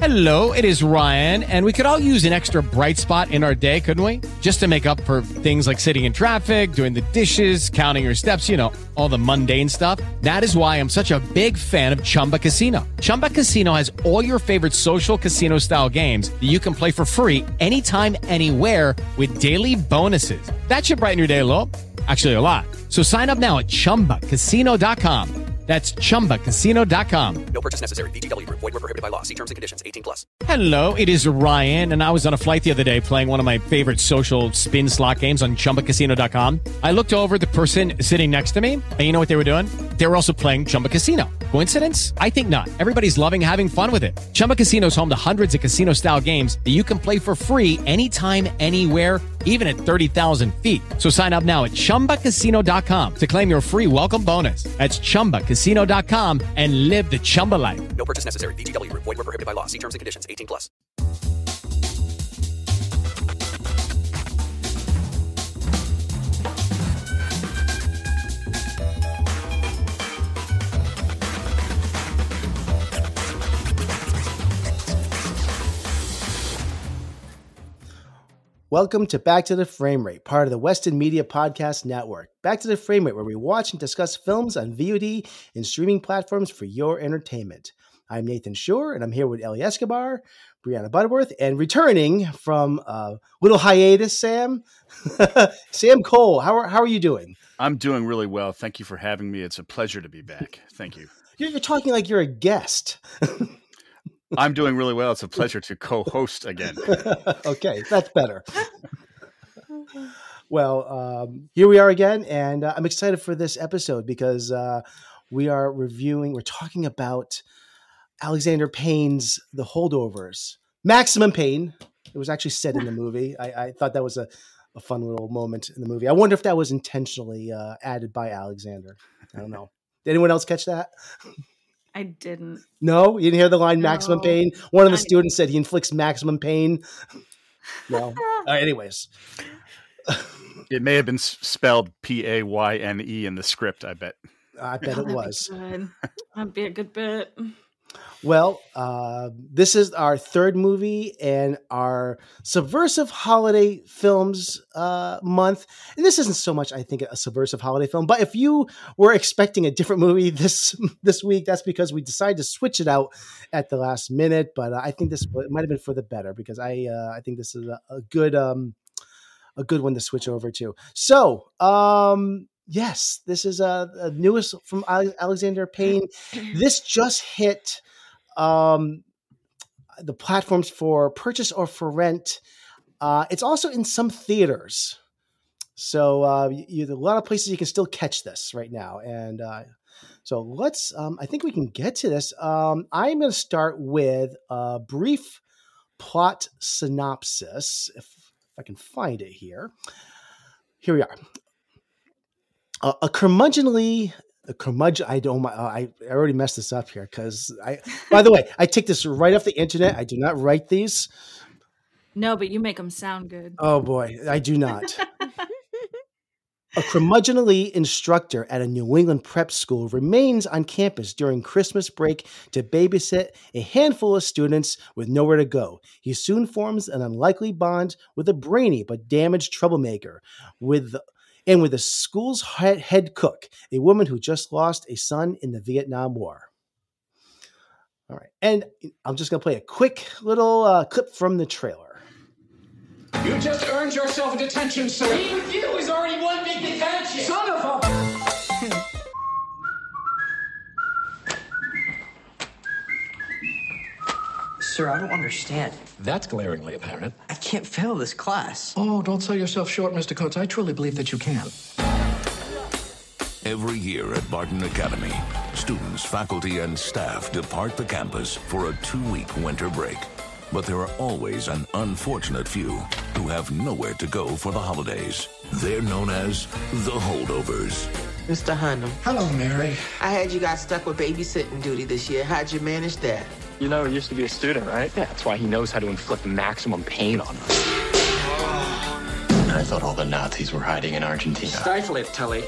Hello, it is Ryan, and we could all use an extra bright spot in our day, couldn't we? Just to make up for things like sitting in traffic, doing the dishes, counting your steps, you know, all the mundane stuff. That is why I'm such a big fan of Chumba Casino. Chumba Casino has all your favorite social casino-style games that you can play for free anytime, anywhere with daily bonuses. That should brighten your day a little. Actually, a lot. So sign up now at ChumbaCasino.com. That's ChumbaCasino.com. No purchase necessary. VGW Group. Void where prohibited by law. See terms and conditions. 18+. Hello, it is Ryan, and I was on a flight the other day playing one of my favorite social spin slot games on ChumbaCasino.com. I looked over at the person sitting next to me, and you know what they were doing? They were also playing Chumba Casino. Coincidence? I think not. Everybody's loving having fun with it. Chumba Casino is home to hundreds of casino-style games that you can play for free anytime, anywhere, even at 30,000 feet. So sign up now at ChumbaCasino.com to claim your free welcome bonus. That's ChumbaCasino.com and live the Chumba life. No purchase necessary. VGW Group. Void where prohibited by law. See terms and conditions. 18+. Welcome to Back to the Frame Rate, part of the Weston Media Podcast Network. Back to the Frame Rate, where we watch and discuss films on VOD and streaming platforms for your entertainment. I'm Nathan Shore, and I'm here with Eli Escobar, Brianna Butterworth, and returning from a little hiatus, Sam. Sam Cole, how are you doing? I'm doing really well. Thank you for having me. It's a pleasure to be back. Thank you. You're talking like you're a guest. I'm doing really well. It's a pleasure to co-host again. Okay, that's better. Well, here we are again, and I'm excited for this episode because we're talking about Alexander Payne's The Holdovers. Maximum Pain. It was actually said in the movie. I thought that was a fun little moment in the movie. I wonder if that was intentionally added by Alexander. I don't know. Did anyone else catch that? I didn't. No? You didn't hear the line maximum pain? One of the students said he inflicts maximum pain. No. Anyways. It may have been spelled Payne in the script, I bet. I bet it was. That'd be a good bit. Well, this is our third movie in our Subversive Holiday Films month. And this isn't so much, I think, a Subversive Holiday film. But if you were expecting a different movie this week, that's because we decided to switch it out at the last minute. But I think it might have been for the better because I think this is a good one to switch over to. So, yes, this is a newest from Alexander Payne. This just hit the platforms for purchase or for rent. It's also in some theaters. So a lot of places you can still catch this right now. And so let's, I think we can get to this. I'm going to start with a brief plot synopsis, if I can find it here. Here we are. I already messed this up here because by the way, I take this right off the internet. I do not write these. No, but you make them sound good. Oh boy, I do not. A curmudgeonly instructor at a New England prep school remains on campus during Christmas break to babysit a handful of students with nowhere to go. He soon forms an unlikely bond with a brainy but damaged troublemaker with the school's head cook, a woman who just lost a son in the Vietnam War. All right. And I'm just going to play a quick little clip from the trailer. You just earned yourself a detention, sir. Being with you is already one big detention. Son of a... Sir, I don't understand. That's glaringly apparent. I can't fail this class. Oh, don't sell yourself short, Mr. Coates. I truly believe that you can. Every year at Barton Academy, students, faculty, and staff depart the campus for a 2-week winter break. But there are always an unfortunate few who have nowhere to go for the holidays. They're known as the Holdovers. Mr. Hunnam. Hello, Mary. I heard you got stuck with babysitting duty this year. How'd you manage that? You know, he used to be a student, right? Yeah, that's why he knows how to inflict maximum pain on us. I thought all the Nazis were hiding in Argentina. Stifle it, Tully.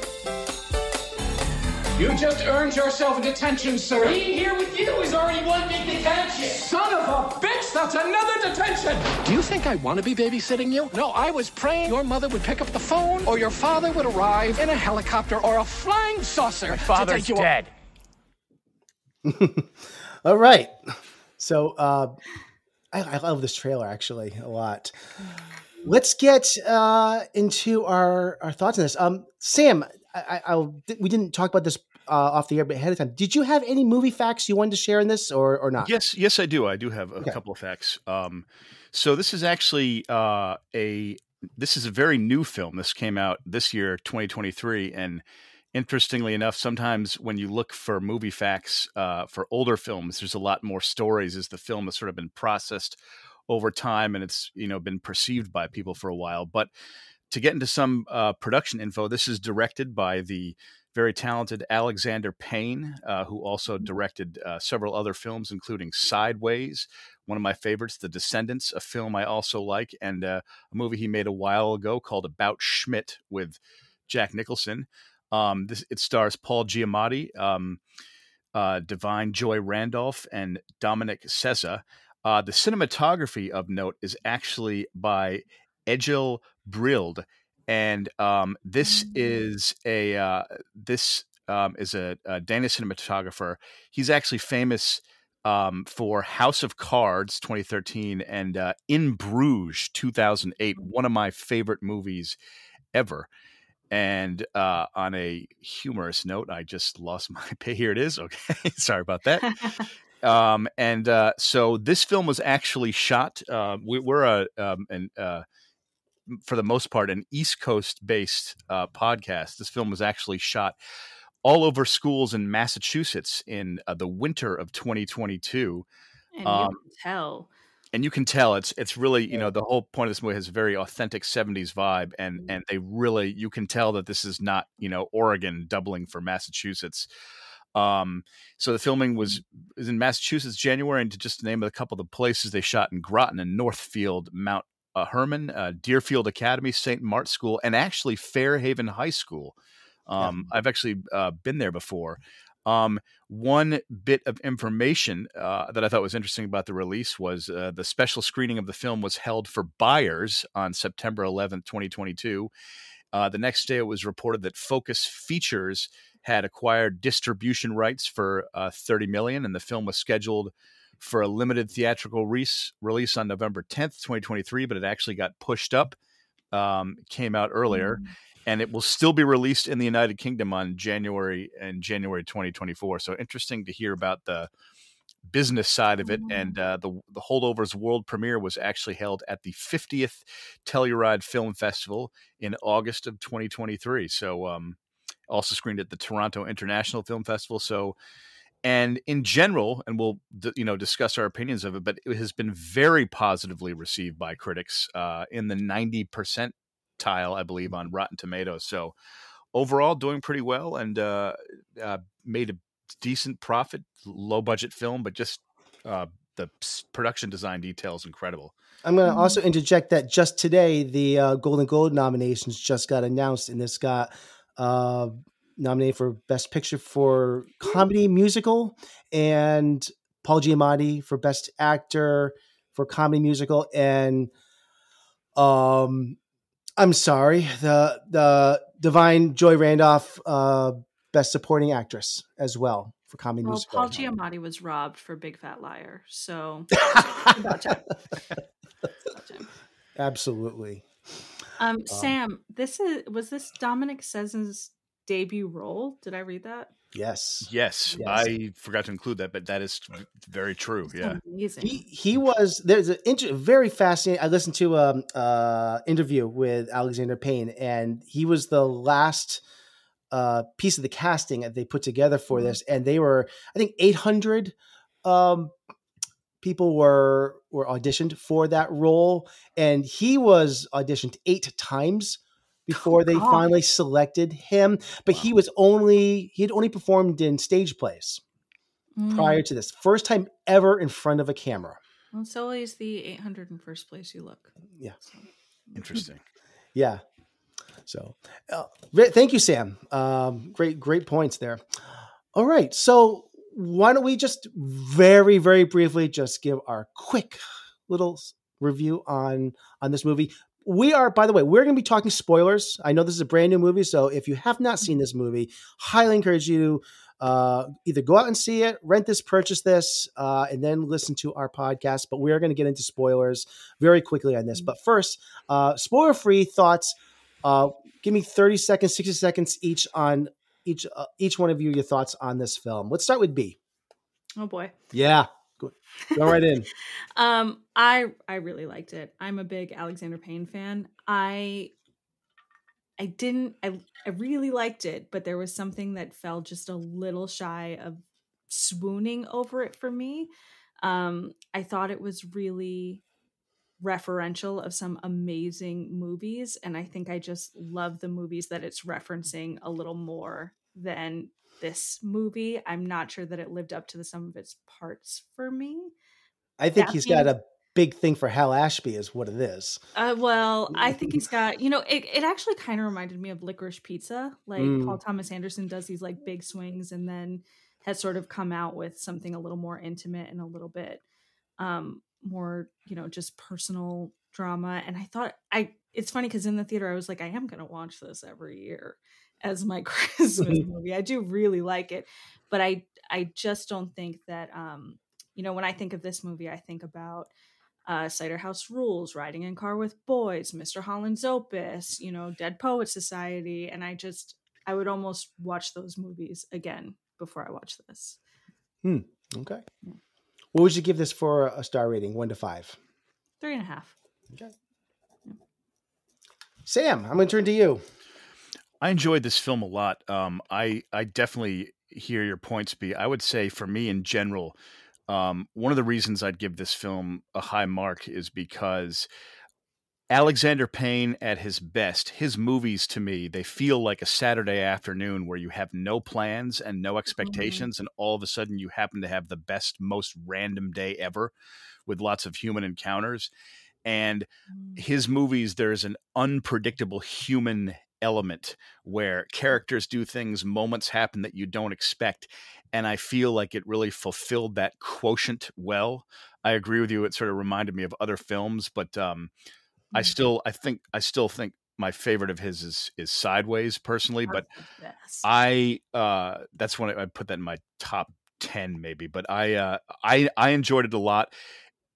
You just earned yourself a detention, sir. Being here with you is already one big detention. Son of a bitch! That's another detention! Do you think I want to be babysitting you? No, I was praying your mother would pick up the phone or your father would arrive in a helicopter or a flying saucer. My father's dead. All right. So I love this trailer actually a lot. Let's get into our thoughts on this. Sam, we didn't talk about this off the air, but ahead of time, did you have any movie facts you wanted to share in this or not? Yes, I do. I do have a couple of facts. So this is actually this is a very new film. This came out this year, 2023, and interestingly enough, sometimes when you look for movie facts for older films, there's a lot more stories as the film has sort of been processed over time and it's been perceived by people for a while. But to get into some production info, this is directed by the very talented Alexander Payne, who also directed several other films, including Sideways, one of my favorites, The Descendants, a film I also like, and a movie he made a while ago called About Schmidt with Jack Nicholson. It stars Paul Giamatti, Da'Vine Joy Randolph, and Dominic Sessa. The cinematography of note is actually by Egil Brild, and this is a Danish cinematographer. He's actually famous for House of Cards 2013 and In Bruges 2008, one of my favorite movies ever. And on a humorous note, I just lost my pay. Here it is. Okay, sorry about that. So this film was actually shot. We're for the most part, an East Coast-based podcast. This film was actually shot all over schools in Massachusetts in the winter of 2022. And you can tell. And you can tell it's really, the whole point of this movie has a very authentic 70s vibe. And they really, you can tell that this is not, Oregon doubling for Massachusetts. So the filming was in Massachusetts, January, and to just name a couple of the places they shot in Groton and Northfield, Mount Herman, Deerfield Academy, St. Mark's School, and actually Fairhaven High School. I've actually been there before. One bit of information that I thought was interesting about the release was the special screening of the film was held for buyers on September 11th, 2022. The next day, it was reported that Focus Features had acquired distribution rights for $30 million, and the film was scheduled for a limited theatrical release on November 10th, 2023, but it actually got pushed up, came out earlier, and it will still be released in the United Kingdom on January 2024. So interesting to hear about the business side of it. And the Holdovers world premiere was actually held at the 50th Telluride Film Festival in August of 2023. So also screened at the Toronto International Film Festival. So, and in general, and we'll discuss our opinions of it, but it has been very positively received by critics in the 90% tile, I believe, on Rotten Tomatoes. So overall, doing pretty well, and made a decent profit, low budget film, but just the production design detail is incredible. I'm going to also interject that just today, the Golden Globe nominations just got announced, and this got nominated for Best Picture for Comedy Musical, and Paul Giamatti for Best Actor for Comedy Musical, and I'm sorry, the Da'Vine Joy Randolph Best Supporting Actress as well for Comedy Musical. Paul Giamatti was robbed for Big Fat Liar, so about time. Absolutely. Sam, was this Dominic Sessa's debut role? Did I read that? Yes. I forgot to include that, but that is very true. That's amazing. He was, there's a very fascinating, I listened to interview with Alexander Payne, and he was the last piece of the casting that they put together for this. And they were, I think 800 people were auditioned for that role. And he was auditioned 8 times before they finally selected him. But he had only performed in stage plays prior to this. First time ever in front of a camera. Well, it's always the 801st place you look. Yeah. So. Interesting. Yeah. So thank you, Sam. Great points there. All right. So why don't we just very, very briefly just give our quick little review on this movie. We are, by the way, we're going to be talking spoilers. I know this is a brand new movie, so if you have not seen this movie, highly encourage you to either go out and see it, rent this, purchase this, and then listen to our podcast. But we are going to get into spoilers very quickly on this. But first, spoiler-free thoughts. Give me 30 seconds, 60 seconds each on each one of you, your thoughts on this film. Let's start with B. Oh boy. Yeah. Go right in. I really liked it. I'm a big Alexander Payne fan. I really liked it, but there was something that fell just a little shy of swooning over it for me. I thought it was really referential of some amazing movies, and I think I just love the movies that it's referencing a little more than this movie. I'm not sure that it lived up to the sum of its parts for me. I think he's got a big thing for Hal Ashby is what it is. Well, I think he's got, it actually kind of reminded me of Licorice Pizza. Like Paul Thomas Anderson does these like big swings and then has sort of come out with something a little more intimate and a little bit more, just personal drama. And I thought it's funny because in the theater, I was like, I am going to watch this every year as my Christmas movie. I do really like it, but I just don't think that, when I think of this movie, I think about Cider House Rules, Riding in Car with Boys, Mr. Holland's Opus, Dead Poet Society. And I would almost watch those movies again before I watch this. Okay. Yeah. What would you give this for a star rating? 1 to 5? 3.5. Okay. Yeah. Sam, I'm going to turn to you. I enjoyed this film a lot. I definitely hear your points, B. I would say for me in general, one of the reasons I'd give this film a high mark is because Alexander Payne at his best, his movies to me, they feel like a Saturday afternoon where you have no plans and no expectations, and all of a sudden you happen to have the best, most random day ever with lots of human encounters. And his movies, there's an unpredictable human element where characters do things, moments happen that you don't expect. And I feel like it really fulfilled that quotient well. I agree with you. It sort of reminded me of other films, but I still think my favorite of his is Sideways personally, but that's when I put that in my top 10 maybe, but I enjoyed it a lot.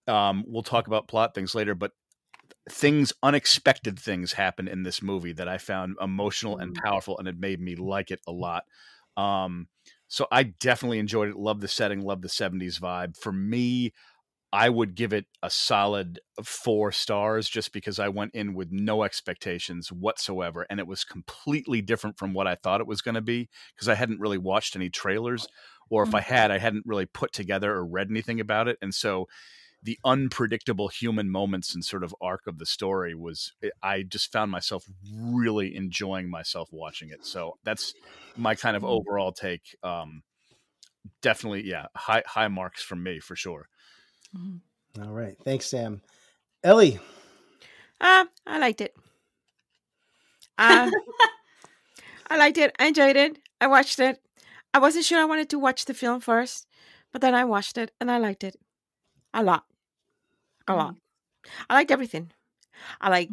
We'll talk about plot things later, but unexpected things happen in this movie that I found emotional and powerful, and it made me like it a lot. So I definitely enjoyed it. Love the setting, love the 70s vibe. For me, I would give it a solid 4 stars just because I went in with no expectations whatsoever. And it was completely different from what I thought it was going to be because I hadn't really watched any trailers, or if I hadn't really put together or read anything about it. And so the unpredictable human moments and sort of arc of the story I just found myself really enjoying myself watching it. So that's my kind of overall take. Definitely. Yeah. High marks from me for sure. All right. Thanks, Sam. Ellie. I liked it. I liked it. I enjoyed it. I watched it. I wasn't sure I wanted to watch the film first, but then I watched it and I liked it a lot. A lot. I liked everything. I liked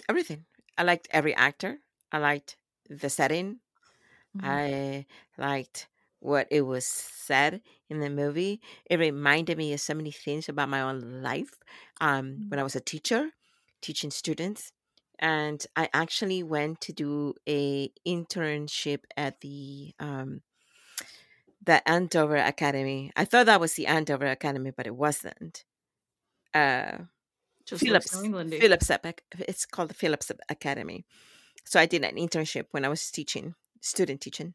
everything. I liked every actor. I liked the setting. I liked what it was said in the movie. It reminded me of so many things about my own life when I was a teacher, teaching students. And I actually went to do a internship at the Andover Academy. I thought that was the Andover Academy, but it wasn't. Phillips Epic. It's called the Phillips Academy. So I did an internship when I was student teaching.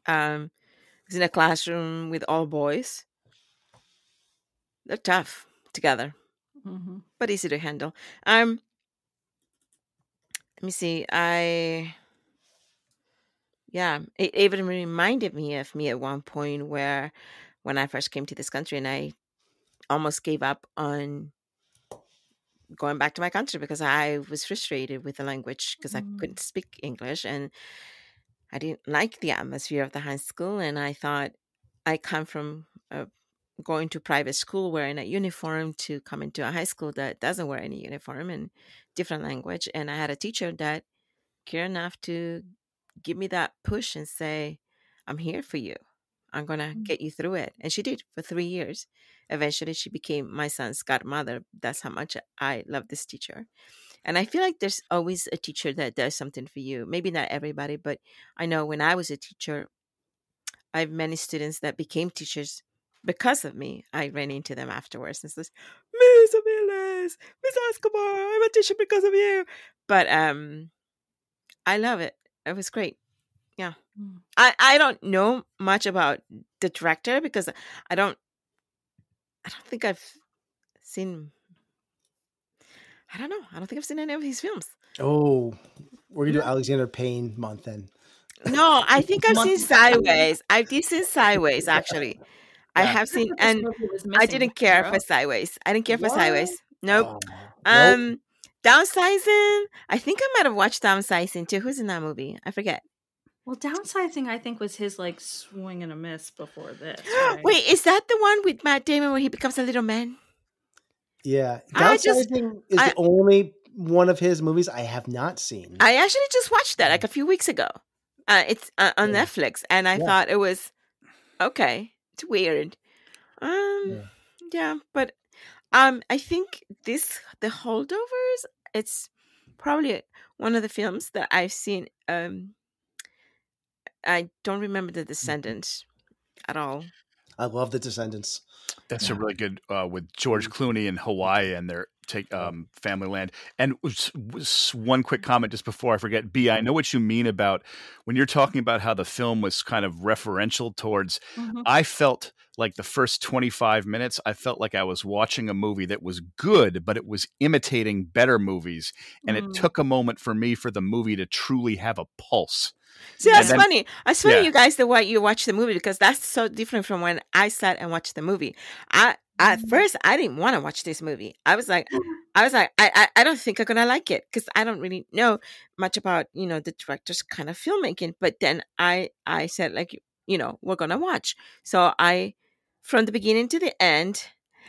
I was in a classroom with all boys. They're tough together, but easy to handle. Let me see. It even reminded me of me at one point where when I first came to this country and I almost gave up on going back to my country because I was frustrated with the language because I couldn't speak English and I didn't like the atmosphere of the high school. And I thought I come from a going to private school wearing a uniform to come into a high school that doesn't wear any uniform and different language. And I had a teacher that cared enough to give me that push and say, I'm here for you. I'm going to get you through it. And she did for 3 years. Eventually, she became my son's godmother. That's how much I love this teacher. And I feel like there's always a teacher that does something for you. Maybe not everybody, but I know when I was a teacher, I have many students that became teachers because of me. I ran into them afterwards and says, Miss Aviles, Miss Azkaban, I'm a teacher because of you. But I love it. It was great. Yeah. I don't know much about the director because I don't think I've seen, I don't think I've seen any of his films. Oh, we're going to do Alexander Payne month then. No, I think I've seen Sideways. I've seen Sideways, actually. I have seen, and I didn't care for Sideways. I didn't care for Sideways. Nope. Nope. Downsizing. I think I might have watched Downsizing too. Who's in that movie? I forget. Well, Downsizing, I think, was his like swing and a miss before this. Right? Wait, is that the one with Matt Damon where he becomes a little man? Yeah. Downsizing is the only one of his movies I have not seen. I actually just watched that like a few weeks ago. It's on Netflix, and I thought it was okay. It's weird. Yeah, but I think the Holdovers, it's probably one of the films that I've seen. I don't remember The Descendants at all. I love The Descendants. That's a really good with George Clooney in Hawaii and their family land. And one quick comment just before I forget, B, I know what you mean about when you're talking about how the film was kind of referential towards, I felt like the first 25 minutes, I felt like I was watching a movie that was good, but it was imitating better movies. And it took a moment for me for the movie to truly have a pulse. See, that's funny. It's funny, you guys, the way you watch the movie, because that's so different from when I sat and watched the movie. At first, I didn't want to watch this movie. I was like, I don't think I'm gonna like it because I don't really know much about the director's kind of filmmaking. But then I said like we're gonna watch. So I, from the beginning to the end,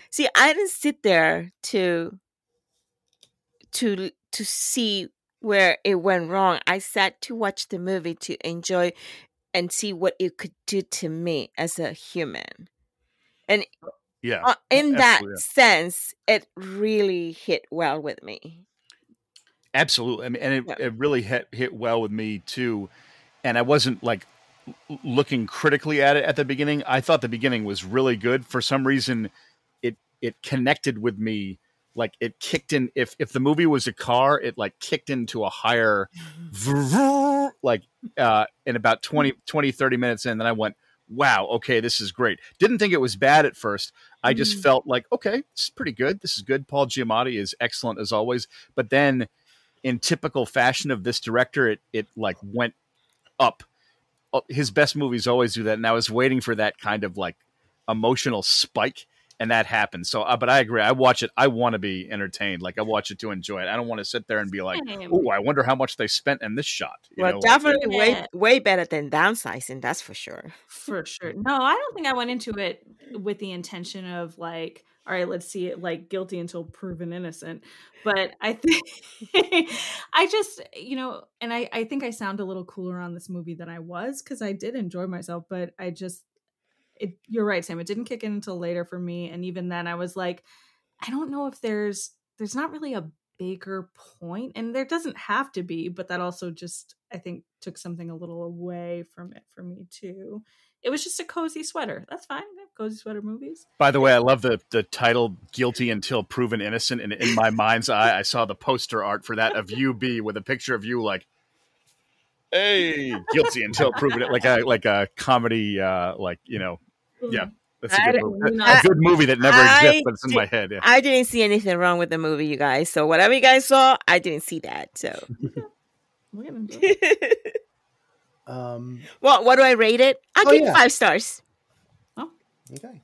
see, I didn't sit there to see where it went wrong. I sat to watch the movie to enjoy and see what it could do to me as a human. And in that sense, it really hit well with me. Absolutely. I mean, and it really hit well with me too. And I wasn't like looking critically at it at the beginning. I thought the beginning was really good. For some reason, it connected with me. Like it kicked in, if the movie was a car, it like kicked into a higher, like in about 20, 30 minutes in, then I went, wow, okay, this is great. Didn't think it was bad at first. I just felt like, okay, this is pretty good. This is good. Paul Giamatti is excellent as always. But then in typical fashion of this director, it like went up. His best movies always do that. And I was waiting for that kind of like emotional spike. And that happened. So, but I agree. I watch it. I want to be entertained. Like I watch it to enjoy it. I don't want to sit there and be like, "Oh, I wonder how much they spent in this shot." Well, definitely way better than Downsizing. That's for sure. For sure. No, I don't think I went into it with the intention of like, all right, let's see it like guilty until proven innocent. But I think I just, and I think I sound a little cooler on this movie than I was because I did enjoy myself. But I just. You're right, Sam. It didn't kick in until later for me, and even then, I was like, I don't know if there's not really a bigger point, and there doesn't have to be, but that also just I think took something a little away from it for me too. It was just a cozy sweater. That's fine. I have cozy sweater movies. By the way, I love the title "Guilty Until Proven Innocent," and in my mind's eye, I saw the poster art for that of you, B, with a picture of you like. Hey, guilty until proven it, like a comedy, yeah, that's a good movie that never exists, but it's in my head. Yeah. I didn't see anything wrong with the movie, you guys. So whatever you guys saw, I didn't see that. So, well, what do I rate it? I'll give it 5 stars. Oh, okay.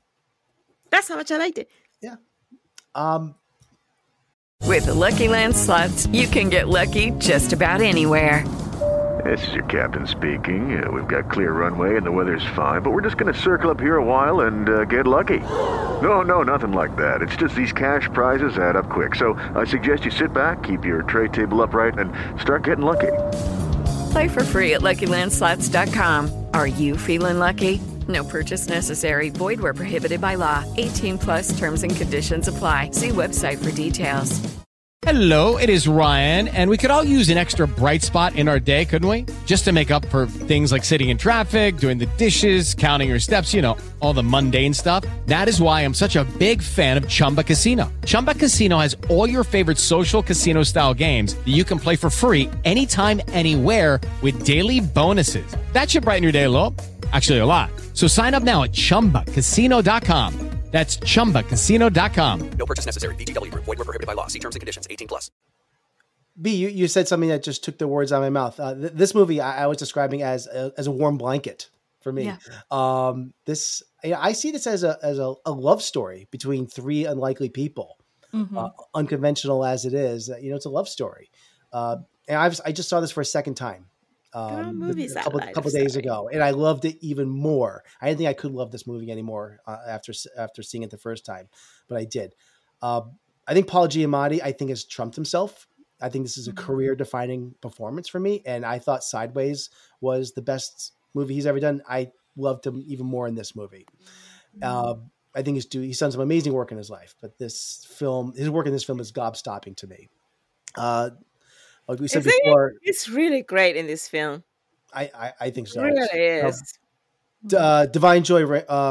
That's how much I liked it. Yeah. With the Lucky Land Slots, you can get lucky just about anywhere. This is your captain speaking. We've got clear runway and the weather's fine, but we're just going to circle up here a while and get lucky. No, nothing like that. It's just these cash prizes add up quick. So I suggest you sit back, keep your tray table upright, and start getting lucky. Play for free at LuckyLandSlots.com. Are you feeling lucky? No purchase necessary. Void where prohibited by law. 18+ terms and conditions apply. See website for details. Hello, it is Ryan, and we could all use an extra bright spot in our day, couldn't we? Just to make up for things like sitting in traffic, doing the dishes, counting your steps, all the mundane stuff. That is why I'm such a big fan of Chumba Casino. Chumba Casino has all your favorite social casino-style games that you can play for free anytime, anywhere with daily bonuses. That should brighten your day a little. Actually, a lot. So sign up now at ChumbaCasino.com. That's ChumbaCasino.com. No purchase necessary. VGW Group. Void where prohibited by law. See terms and conditions. 18+. B, you said something that just took the words out of my mouth. This movie I was describing as a warm blanket for me. Yeah. I see this as a love story between three unlikely people, unconventional as it is. It's a love story. And I just saw this for a second time. Movies a couple days ago, and I loved it even more. I didn't think I could love this movie anymore after seeing it the first time, but I did. I think Paul Giamatti, has trumped himself. I think this is a career-defining performance for me, and I thought Sideways was the best movie he's ever done. I loved him even more in this movie. I think he's done some amazing work in his life, but his work in this film is gobstopping to me. Like we said before, it's really great in this film. I think so. It really is. Da'Vine Joy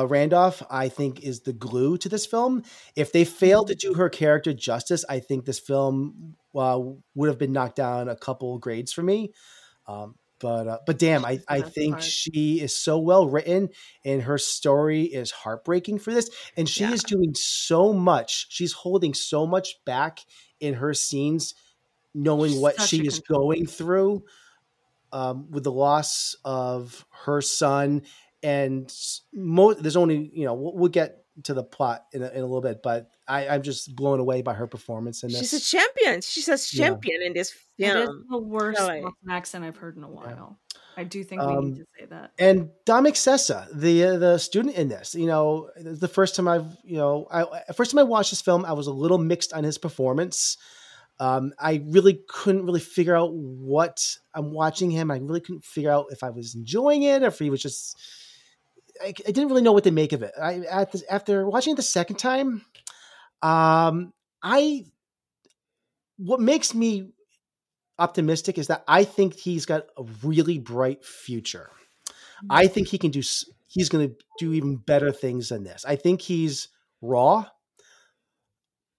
Randolph, I think, is the glue to this film. If they failed to do her character justice, I think this film would have been knocked down a couple grades for me. But damn, I think she is so well written, and her story is heartbreaking for this. And she is doing so much. She's holding so much back in her scenes, knowing what she is going through with the loss of her son. And there's only, we'll get to the plot in a little bit, but I'm just blown away by her performance in this. She's a champion. She's a champion in this film. It is the worst accent I've heard in a while. Yeah. I do think we need to say that. And Dominic Sessa, the student in this, the first time I watched this film, I was a little mixed on his performance. I really couldn't really figure out what I'm watching him. I really couldn't figure out if I was enjoying it or if he was just, I didn't really know what to make of it. After watching it the second time, what makes me optimistic is that I think he's got a really bright future. I think he's going to do even better things than this. I think he's raw.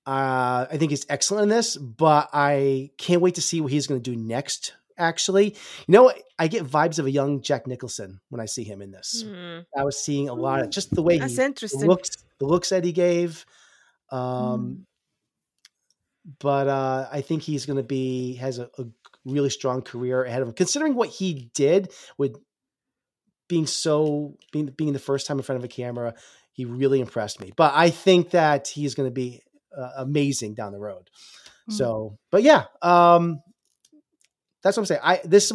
I think he's excellent in this, but I can't wait to see what he's going to do next. Actually, I get vibes of a young Jack Nicholson when I see him in this. I was seeing a lot of just the way the looks that he gave. But I think he's going to has a really strong career ahead of him, considering what he did with being the first time in front of a camera. He really impressed me, but I think that he's going to be amazing down the road. So, but yeah, that's what I'm saying. This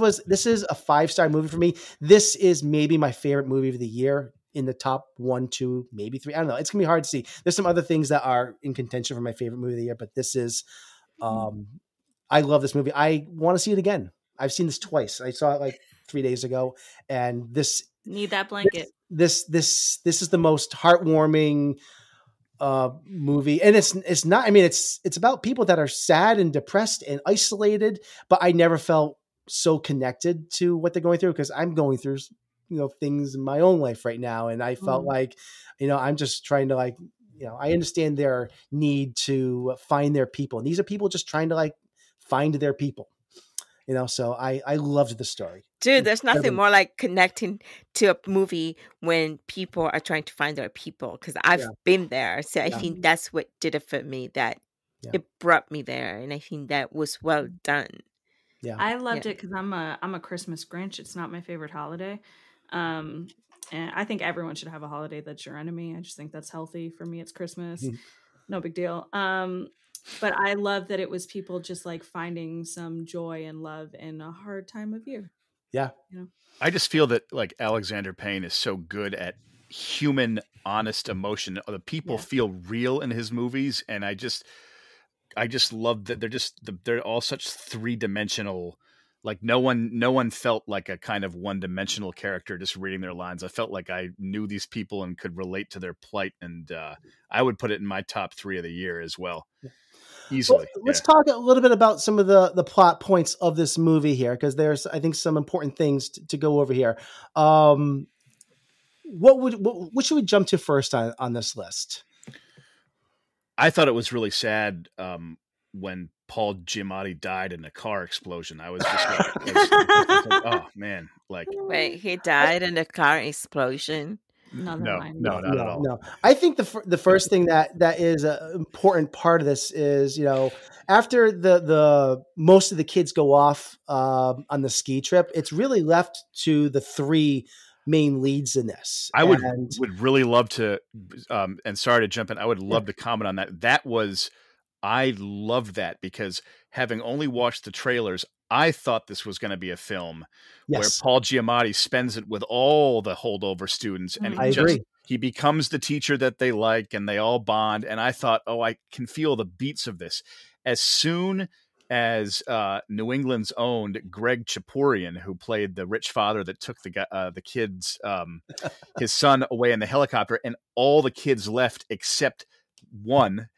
is a 5-star movie for me. This is maybe my favorite movie of the year, in the top 1, 2, maybe 3. I don't know. It's gonna be hard to see. There's some other things that are in contention for my favorite movie of the year, but this is, I love this movie. I want to see it again. I've seen this twice. I saw it like 3 days ago, and need that blanket. This is the most heartwarming movie, and it's not. I mean, it's about people that are sad and depressed and isolated, but I never felt so connected to what they're going through, because I'm going through things in my own life right now, and I felt like I'm just trying to I understand their need to find their people, and these are people just trying to find their people. So I loved the story. Dude, there's nothing more like connecting to a movie when people are trying to find their people, because I've been there. So I think that's what did it for me, that it brought me there. And I think that was well done. Yeah, I loved it because I'm a Christmas Grinch. It's not my favorite holiday. And I think everyone should have a holiday that's your enemy. I just think that's healthy. For me, it's Christmas. No big deal. But I love that it was people just finding some joy and love in a hard time of year. Yeah. I just feel that like Alexander Payne is so good at human, honest emotion. The people feel real in his movies, and I just love that they're all such 3-dimensional. Like no one felt like a kind of 1-dimensional character just reading their lines. I felt like I knew these people and could relate to their plight, and I would put it in my top 3 of the year as well. Easily. Well, let's talk a little bit about some of the plot points of this movie here, because there's, I think, some important things to go over here. What should we jump to first on this list? I thought it was really sad when Paul Giamatti died in a car explosion. I was just like, oh man, like wait, he died in a car explosion? No, not at all. No, I think the first thing that is an important part of this is, after the most of the kids go off on the ski trip, it's really left to the 3 main leads in this. I would really love to, and sorry to jump in, I would love to comment on that. I loved that because having only watched the trailers, I thought this was going to be a film where Paul Giamatti spends it with all the holdover students, and he becomes the teacher that they like, and they all bond. And I thought, I can feel the beats of this. As soon as New England's owned Greg Chapurian, who played the rich father that took the kids, his son away in the helicopter, and all the kids left except one,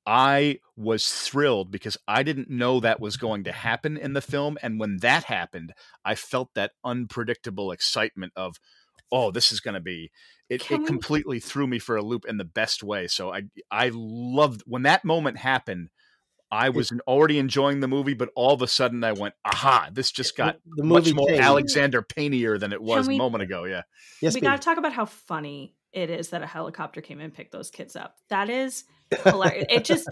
I was thrilled because I didn't know that was going to happen in the film. And when that happened, I felt that unpredictable excitement of, this is going to be, it completely threw me for a loop in the best way. So I loved when that moment happened. I was already enjoying the movie, but all of a sudden I went, aha, this just got much more Alexander Payne-ier than it was a moment ago. Yeah. Yes, we got to talk about how funny it is that a helicopter came and picked those kids up. That is hilarious. It just,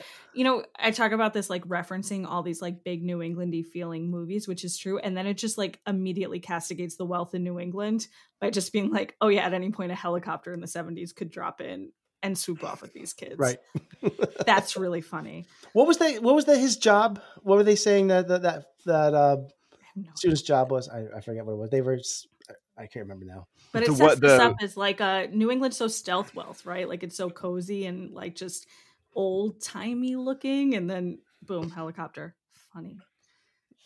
I talk about this like referencing all these like big New England-y feeling movies, which is true. And then it just like immediately castigates the wealth in New England by just being like, oh yeah, at any point a helicopter in the 70s could drop in and swoop off with these kids. Right. That's really funny. What was his job? What were they saying that student's job was? I forget what it was. They were, I can't remember now. But it sets this up as like New England's so stealth wealth, right? Like it's so cozy and like just old timey looking, and then boom, helicopter. Funny.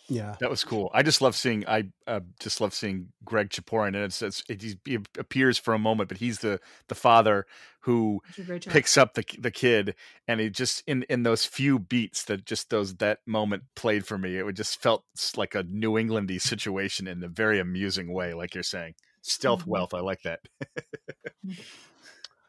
Yeah, that was cool. I just love seeing. Greg Chapurian, and he appears for a moment, but he's the father who picks up the kid, and he just in those few beats that moment played for me. It just felt like a New England-y situation in a very amusing way, like you're saying. Stealth wealth. I like that.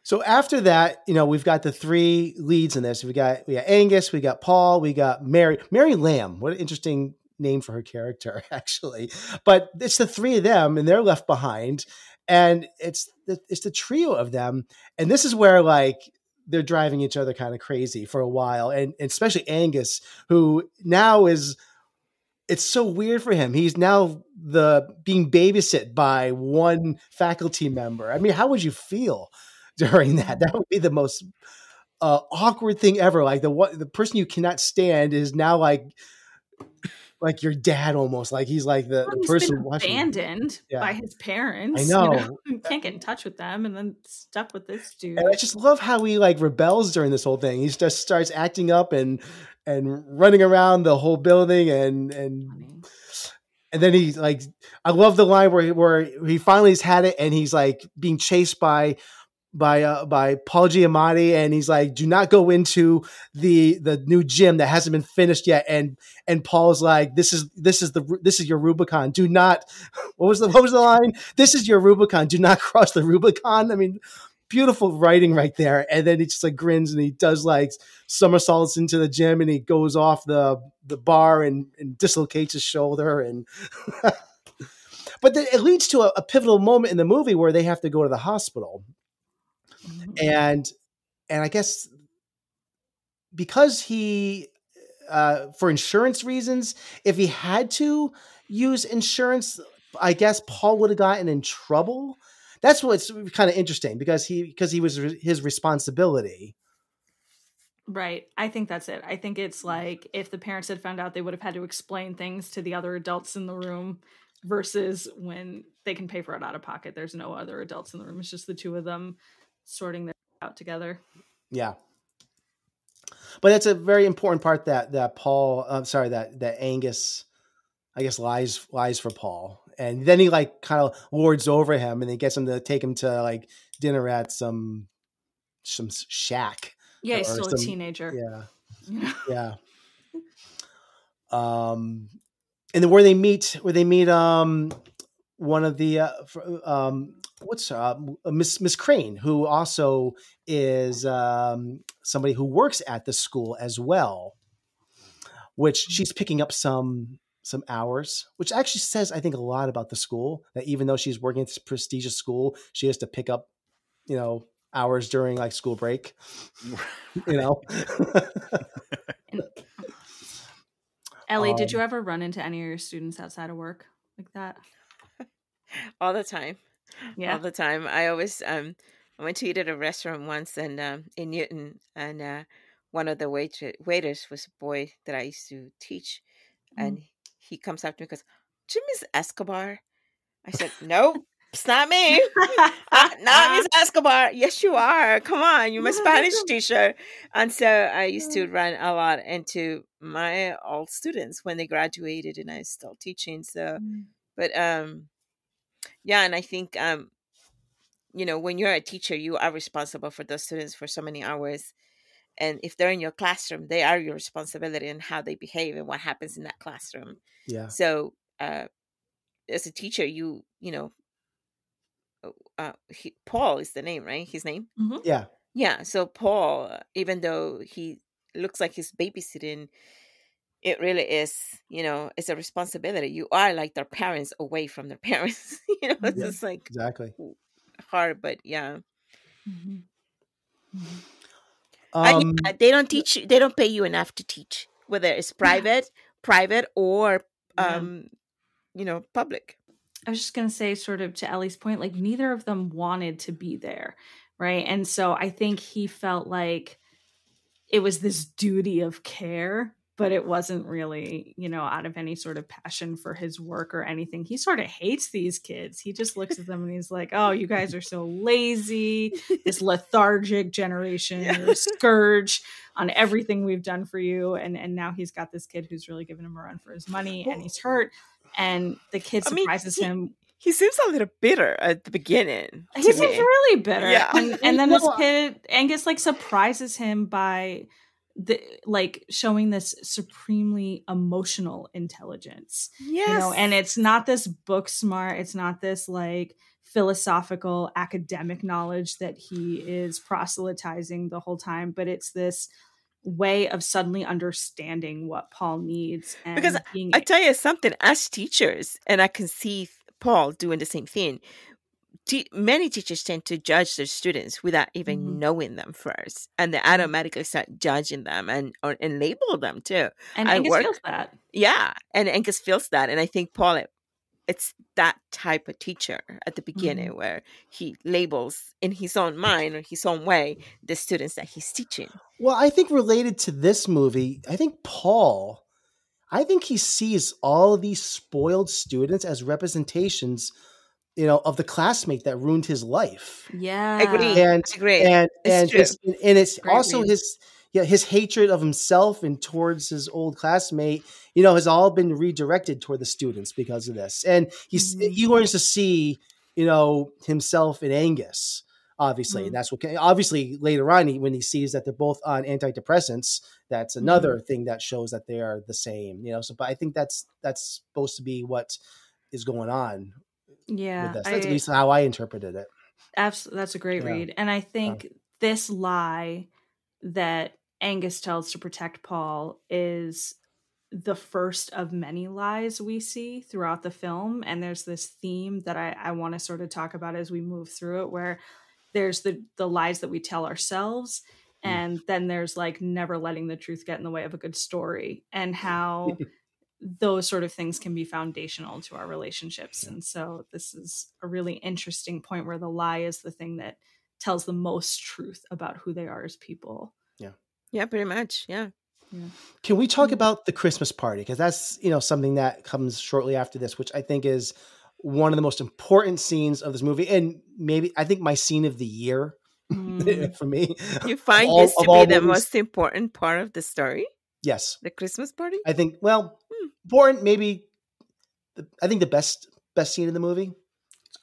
So after that, we've got the 3 leads in this. We got Angus, we got Paul, we got Mary Lamb. What an interesting name for her character, actually. But it's the 3 of them, and they're left behind, and it's the trio of them. And this is where like they're driving each other kind of crazy for a while, and especially Angus, who now is. It's so weird for him. He's now being babysit by one faculty member. I mean, how would you feel during that? That would be the most awkward thing ever. Like the person you cannot stand is now like your dad almost. Like he's like the person watching. Abandoned by his parents. I know. Can't get in touch with them, and then stuck with this dude. And I just love how he like rebels during this whole thing. He just starts acting up and running around the whole building and then he like, I love the line where he finally has had it and he's like being chased by Paul Giamatti, and he's like, do not go into the new gym that hasn't been finished yet. And Paul's like, this is your Rubicon. Do not, what was the line? This is your Rubicon. Do not cross the Rubicon. I mean, beautiful writing right there. And then he just like grins and he does like somersaults into the gym, and he goes off the bar and dislocates his shoulder. And but then it leads to a pivotal moment in the movie where they have to go to the hospital. And I guess because he, for insurance reasons, if he had to use insurance, I guess Paul would have gotten in trouble. That's what's kind of interesting because he was his responsibility. Right. I think that's it. I think it's like if the parents had found out, they would have had to explain things to the other adults in the room versus when they can pay for it out of pocket. There's no other adults in the room. It's just the two of them sorting their out together. Yeah. But that's a very important part that Paul, that Angus, I guess, lies for Paul. And then he like kind of lords over him and he gets him to take him to like dinner at some shack. Yeah, he's still a teenager. Yeah. Yeah. And then where they meet one of the Miss Crane, who also is somebody who works at the school as well, which she's picking up some hours, which actually says, I think, a lot about the school, that even though she's working at this prestigious school, she has to pick up, hours during like school break, Ellie, did you ever run into any of your students outside of work like that? All the time. Yeah. All the time. I always, I went to eat at a restaurant once and in Newton, and one of the waiters was a boy that I used to teach. And he comes up to me and goes, "Did you Miss Escobar?" I said, "Nope, it's not me. Not Miss Escobar." "Yes, you are. Come on, you're my Spanish teacher." And so I used to run a lot into my old students when they graduated and I was still teaching. So, but yeah, and I think, when you're a teacher, you are responsible for those students for so many hours. And if they're in your classroom, they are your responsibility in how they behave and what happens in that classroom. Yeah. So as a teacher, Paul is the name, right? His name? Mm-hmm. Yeah. Yeah. So Paul, even though he looks like he's babysitting, it really is, it's a responsibility. You are like their parents away from their parents. It's just like exactly hard, but yeah. Mm-hmm. Mm-hmm. They don't teach you. They don't pay you enough to teach, whether it's private or, public. I was just going to say, sort of to Ellie's point, like neither of them wanted to be there. Right. And so I think he felt like it was this duty of care, but it wasn't really, out of any sort of passion for his work or anything. He sort of hates these kids. He just looks at them and he's like, "Oh, you guys are so lazy, this lethargic generation, you're a scourge on everything we've done for you." And now he's got this kid who's really giving him a run for his money and he's hurt. And the kid surprises him. He seems a little bitter at the beginning. He seems really bitter. Yeah. And then this kid, Angus, like surprises him by showing this supremely emotional intelligence. Yes. And it's not this book smart. It's not this like philosophical academic knowledge that he is proselytizing the whole time, but it's this way of suddenly understanding what Paul needs. And because I tell you something, as teachers, and I can see Paul doing the same thing, many teachers tend to judge their students without even knowing them first, and they automatically start judging them and label them too. And Angus feels that. Yeah, and Angus feels that, and I think Paul, it's that type of teacher at the beginning where he labels in his own mind or his own way the students that he's teaching. Well, I think related to this movie, I think he sees all these spoiled students as representations, of the classmate that ruined his life. Yeah. Agree. And it's Great also read. his hatred of himself and towards his old classmate, has all been redirected toward the students because of this. And he learns to see, himself in Angus, obviously. And that's what, obviously later on, when he sees that they're both on antidepressants, that's another thing that shows that they are the same, So, but I think that's supposed to be what is going on. Yeah. With this. That's at least how I interpreted it. Absolutely. That's a great read. And I think this lie that Angus tells to protect Paul is the first of many lies we see throughout the film. And there's this theme that I want to sort of talk about as we move through it, where there's the lies that we tell ourselves. And then there's like never letting the truth get in the way of a good story, and how those sort of things can be foundational to our relationships. And so this is a really interesting point where the lie is the thing that tells the most truth about who they are as people. Yeah. Yeah, pretty much. Yeah. Can we talk about the Christmas party? Because that's, something that comes shortly after this, which I think is one of the most important scenes of this movie. And maybe I think my scene of the year for me. You find this to be the most important part of the story? Yes. The Christmas party? I think, important, maybe, I think the best scene in the movie.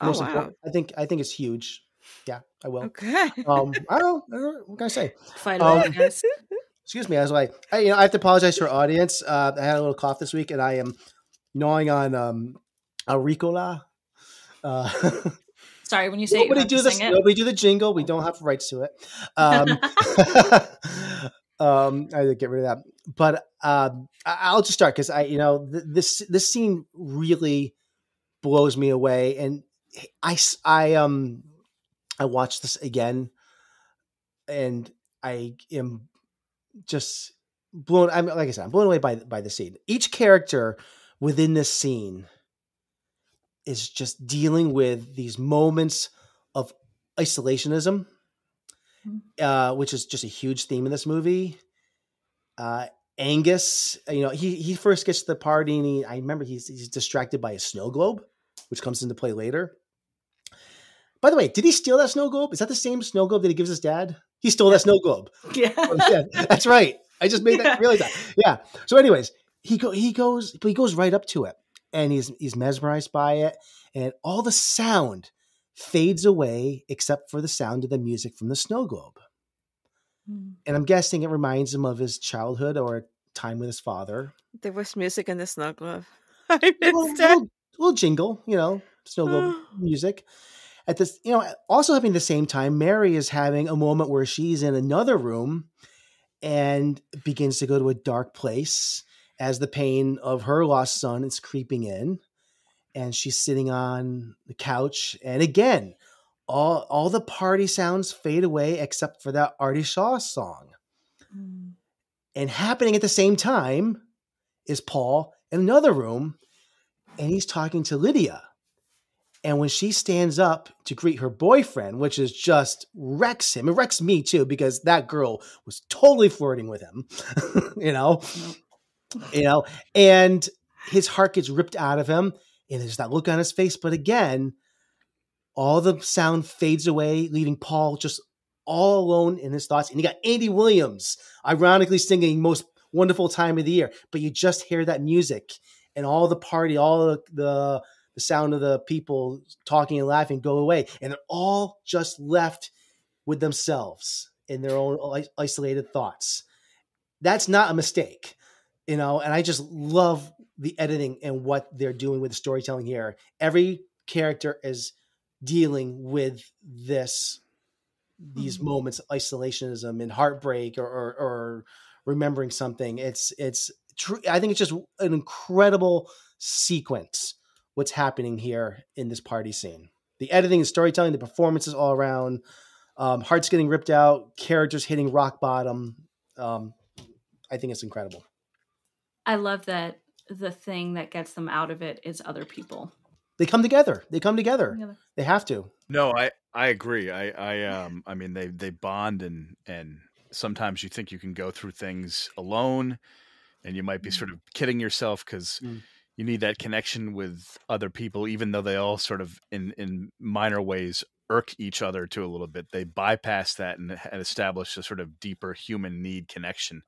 Most important. I think it's huge. Yeah, I will. Okay. I don't know. What can I say? Fight over this. Excuse me. I was like, I have to apologize to our audience. I had a little cough this week, and I am gnawing on a Ricola. Sorry, when you say nobody do this, nobody do the jingle. We don't have rights to it. I had to get rid of that. But I'll just start because this scene really blows me away, and I watched this again, and I am just blown. Like I said, I'm blown away by the scene. Each character within this scene is just dealing with these moments of isolationism, which is just a huge theme in this movie. Angus, he first gets to the party, and I remember he's distracted by a snow globe, which comes into play later. By the way, did he steal that snow globe? Is that the same snow globe that he gives his dad? He stole that snow globe. Yeah. That's right. I just made that realize that. Yeah. So anyways, he goes right up to it, and he's mesmerized by it, and all the sound fades away except for the sound of the music from the snow globe. And I'm guessing it reminds him of his childhood or time with his father. There was music in the snow globe. Little jingle, snow globe music. At this, also having the same time, Mary is having a moment where she's in another room and begins to go to a dark place as the pain of her lost son is creeping in. And she's sitting on the couch. And again, all the party sounds fade away except for that Artie Shaw song. And happening at the same time is Paul in another room, and he's talking to Lydia. And when she stands up to greet her boyfriend, which is just wrecks him, it wrecks me too, because that girl was totally flirting with him, and his heart gets ripped out of him, and there's that look on his face. But again, all the sound fades away, leaving Paul just all alone in his thoughts. And you got Andy Williams, ironically singing Most Wonderful Time of the Year, but you just hear that music and all the party, all the sound of the people talking and laughing go away. And they're all just left with themselves in their own isolated thoughts. That's not a mistake, and I just love the editing and what they're doing with the storytelling here. Every character is dealing with these moments of isolationism and heartbreak or remembering something. It's true. I think it's just an incredible sequence what's happening here in this party scene. The editing, the storytelling, the performances all around, hearts getting ripped out, characters hitting rock bottom. I think it's incredible. I love that the thing that gets them out of it is other people. They come together. They have to. No, I agree. I mean, they bond, and sometimes you think you can go through things alone, and you might be sort of kidding yourself because you need that connection with other people, even though they all sort of in minor ways irk each other to a little bit. They bypass that and establish a sort of deeper human need connection,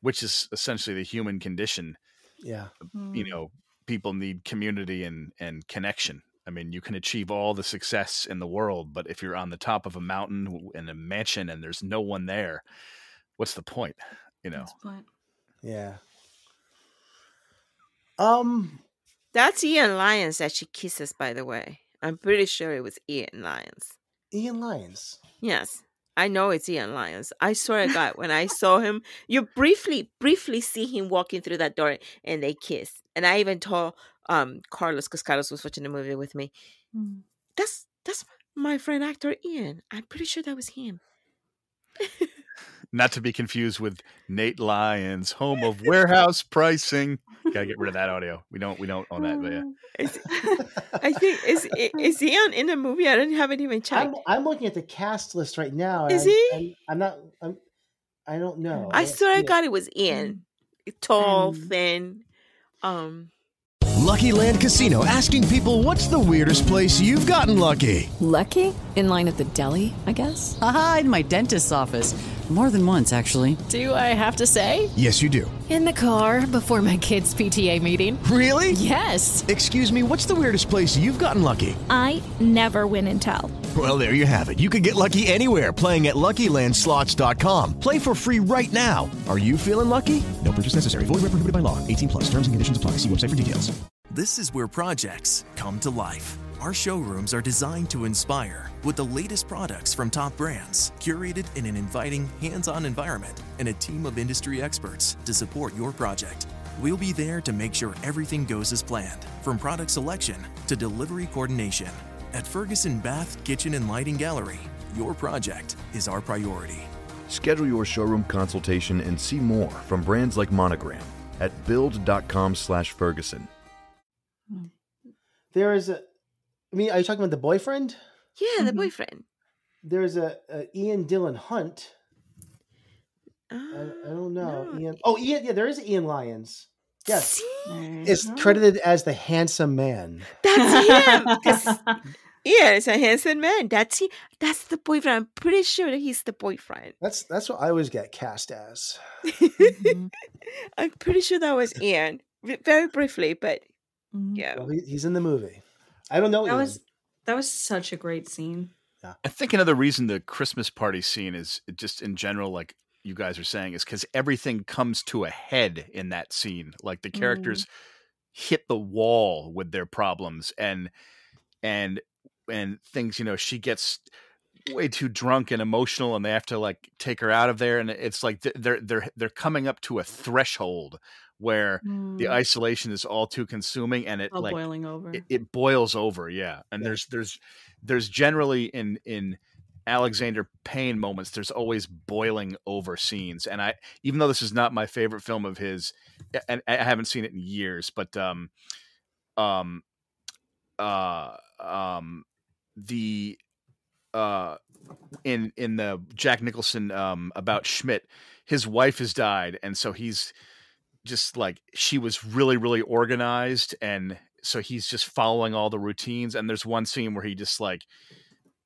which is essentially the human condition. Yeah. People need community and connection. I mean, you can achieve all the success in the world, but if you're on the top of a mountain in a mansion and there's no one there, what's the point? What's the point? Yeah. That's Ian Lyons that she kisses, by the way. I'm pretty sure it was Ian Lyons. Ian Lyons? Yes. I know it's Ian Lyons. I swear to God, when I saw him, you briefly see him walking through that door and they kiss. And I even told Carlos, because Carlos was watching the movie with me, that's my friend actor Ian. I'm pretty sure that was him. Not to be confused with Nate Lyons, home of warehouse pricing. Gotta get rid of that audio. We don't own that, but yeah. I think is he in the movie? I haven't even checked. I'm looking at the cast list right now. Is he? I'm not. I don't know. I swear I got it was Ian. Tall, thin. Lucky Land Casino, asking people, what's the weirdest place you've gotten lucky? Lucky? In line at the deli, I guess? Aha, in my dentist's office. More than once, actually. Do I have to say? Yes, you do. In the car before my kids' PTA meeting. Really? Yes. Excuse me, what's the weirdest place you've gotten lucky? I never win and tell. Well, there you have it. You can get lucky anywhere, playing at LuckyLandSlots.com. Play for free right now. Are you feeling lucky? No purchase necessary. Void where prohibited by law. 18+. Terms and conditions apply. See website for details. This is where projects come to life. Our showrooms are designed to inspire with the latest products from top brands, curated in an inviting, hands-on environment, and a team of industry experts to support your project. We'll be there to make sure everything goes as planned, from product selection to delivery coordination. At Ferguson Bath, Kitchen, and Lighting Gallery, your project is our priority. Schedule your showroom consultation and see more from brands like Monogram at build.com/Ferguson. There is a, I mean, are you talking about the boyfriend? Yeah, the boyfriend. There's a Ian Dillon Hunt. I don't know. Ian. Oh, Ian. Yeah, there is Ian Lyons. Yes, it's credited as the handsome man. That's him. Yeah, it's a handsome man. That's he. That's the boyfriend. I'm pretty sure that he's the boyfriend. That's what I always get cast as. I'm pretty sure that was Ian. Very briefly, but yeah, well, he's in the movie. I don't know. That was such a great scene. Yeah. I think another reason the Christmas party scene is just in general, like you guys are saying, is because everything comes to a head in that scene. Like the characters hit the wall with their problems and things, she gets way too drunk and emotional and they have to like take her out of there. And it's like they're coming up to a threshold where the isolation is all too consuming and it like boiling over. It boils over. Yeah. And there's generally in Alexander Payne moments, there's always boiling over scenes. And even though this is not my favorite film of his, and I haven't seen it in years, but in the Jack Nicholson About Schmidt, his wife has died, and so he's just like, she was really, really organized, and so he's just following all the routines. And there's one scene where he just like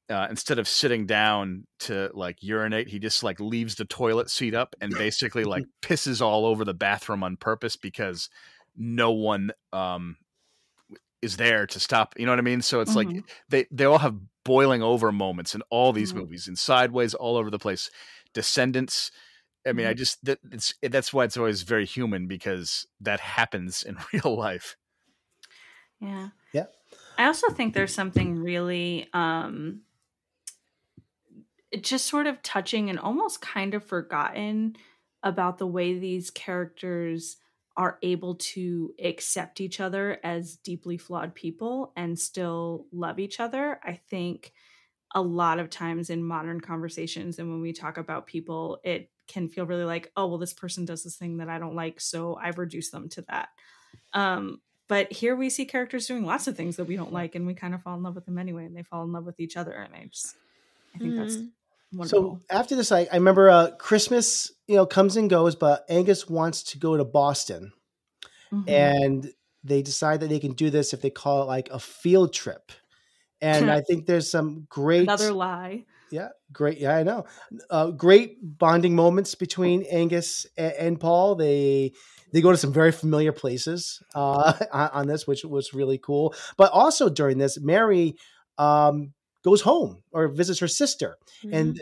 instead of sitting down to like urinate, he just like leaves the toilet seat up and basically like pisses all over the bathroom on purpose because no one is there to stop. You know what I mean? So it's like they all have boiling over moments in all these movies, and Sideways, all over the place. Descendants. I mean, that's why it's always very human, because that happens in real life. Yeah. Yeah. I also think there's something really just sort of touching and almost kind of forgotten about the way these characters are able to accept each other as deeply flawed people and still love each other. I think a lot of times in modern conversations and when we talk about people, it can feel really like, oh, well, this person does this thing that I don't like, so I've reduced them to that. But here we see characters doing lots of things that we don't like, and we kind of fall in love with them anyway, and they fall in love with each other. And I think that's wonderful. So after this, I remember Christmas, comes and goes, but Angus wants to go to Boston, and they decide that they can do this if they call it like a field trip. And I think there's some great another lie. Yeah, great. Yeah, I know. Great bonding moments between Angus and Paul. They go to some very familiar places on this, which was really cool. But also during this, Mary goes home or visits her sister, and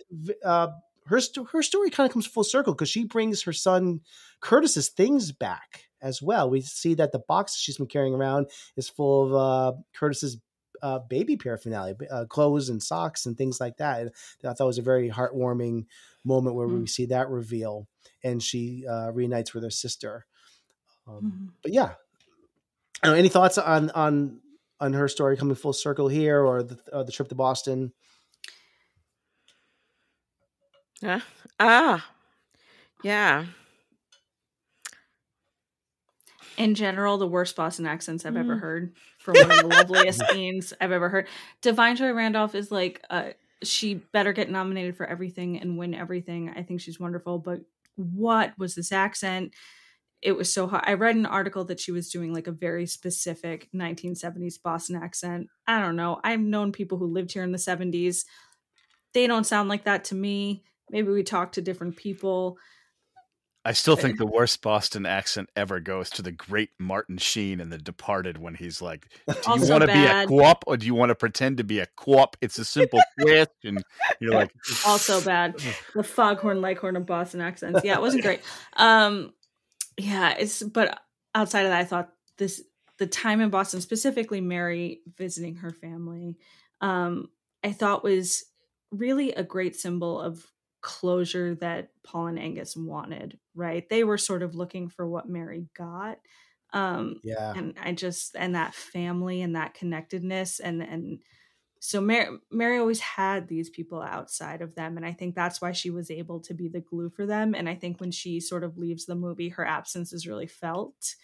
her story kind of comes full circle because she brings her son Curtis's things back as well. We see that the box she's been carrying around is full of Curtis's baby paraphernalia, clothes and socks and things like that. And I thought it was a very heartwarming moment where we see that reveal, and she reunites with her sister. But yeah, any thoughts on her story coming full circle here, or the trip to Boston? Yeah. In general, the worst Boston accents I've ever heard, for one of the loveliest scenes I've ever heard. Da'Vine Joy Randolph is like she better get nominated for everything and win everything. I think she's wonderful. But what was this accent? It was so hard. I read an article that she was doing like a very specific 1970s Boston accent. I don't know. I've known people who lived here in the 70s. They don't sound like that to me. Maybe we talk to different people. I still think the worst Boston accent ever goes to the great Martin Sheen in The Departed when he's like, do you want to be a co-op or do you want to pretend to be a co-op? It's a simple question. You're like... Also bad. The Foghorn Leghorn of Boston accents. Yeah, it wasn't great. But outside of that, I thought the time in Boston, specifically Mary visiting her family, I thought was really a great symbol of closure that Paul and Angus wanted, right? They were sort of looking for what Mary got. And that family and that connectedness. And so Mary always had these people outside of them. And I think that's why she was able to be the glue for them. And I think when she sort of leaves the movie, her absence is really felt.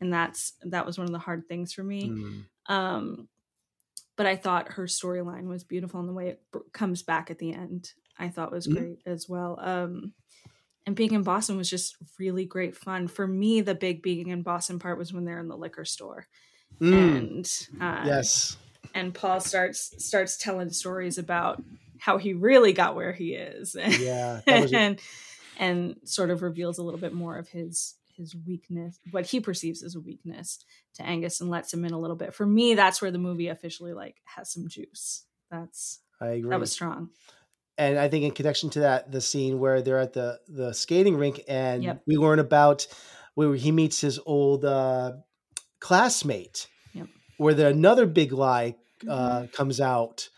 And that was one of the hard things for me. But I thought her storyline was beautiful, and the way it comes back at the end, I thought was great as well. And being in Boston was just really great fun. For me, the big being in Boston part was when they're in the liquor store. And yes. And Paul starts telling stories about how he really got where he is. Yeah. And sort of reveals a little bit more of his weakness, what he perceives as a weakness, to Angus, and lets him in a little bit. For me, that's where the movie officially like has some juice. I agree. That was strong. And I think in connection to that, the scene where they're at the skating rink and we learn about where he meets his old classmate, where another big lie comes out.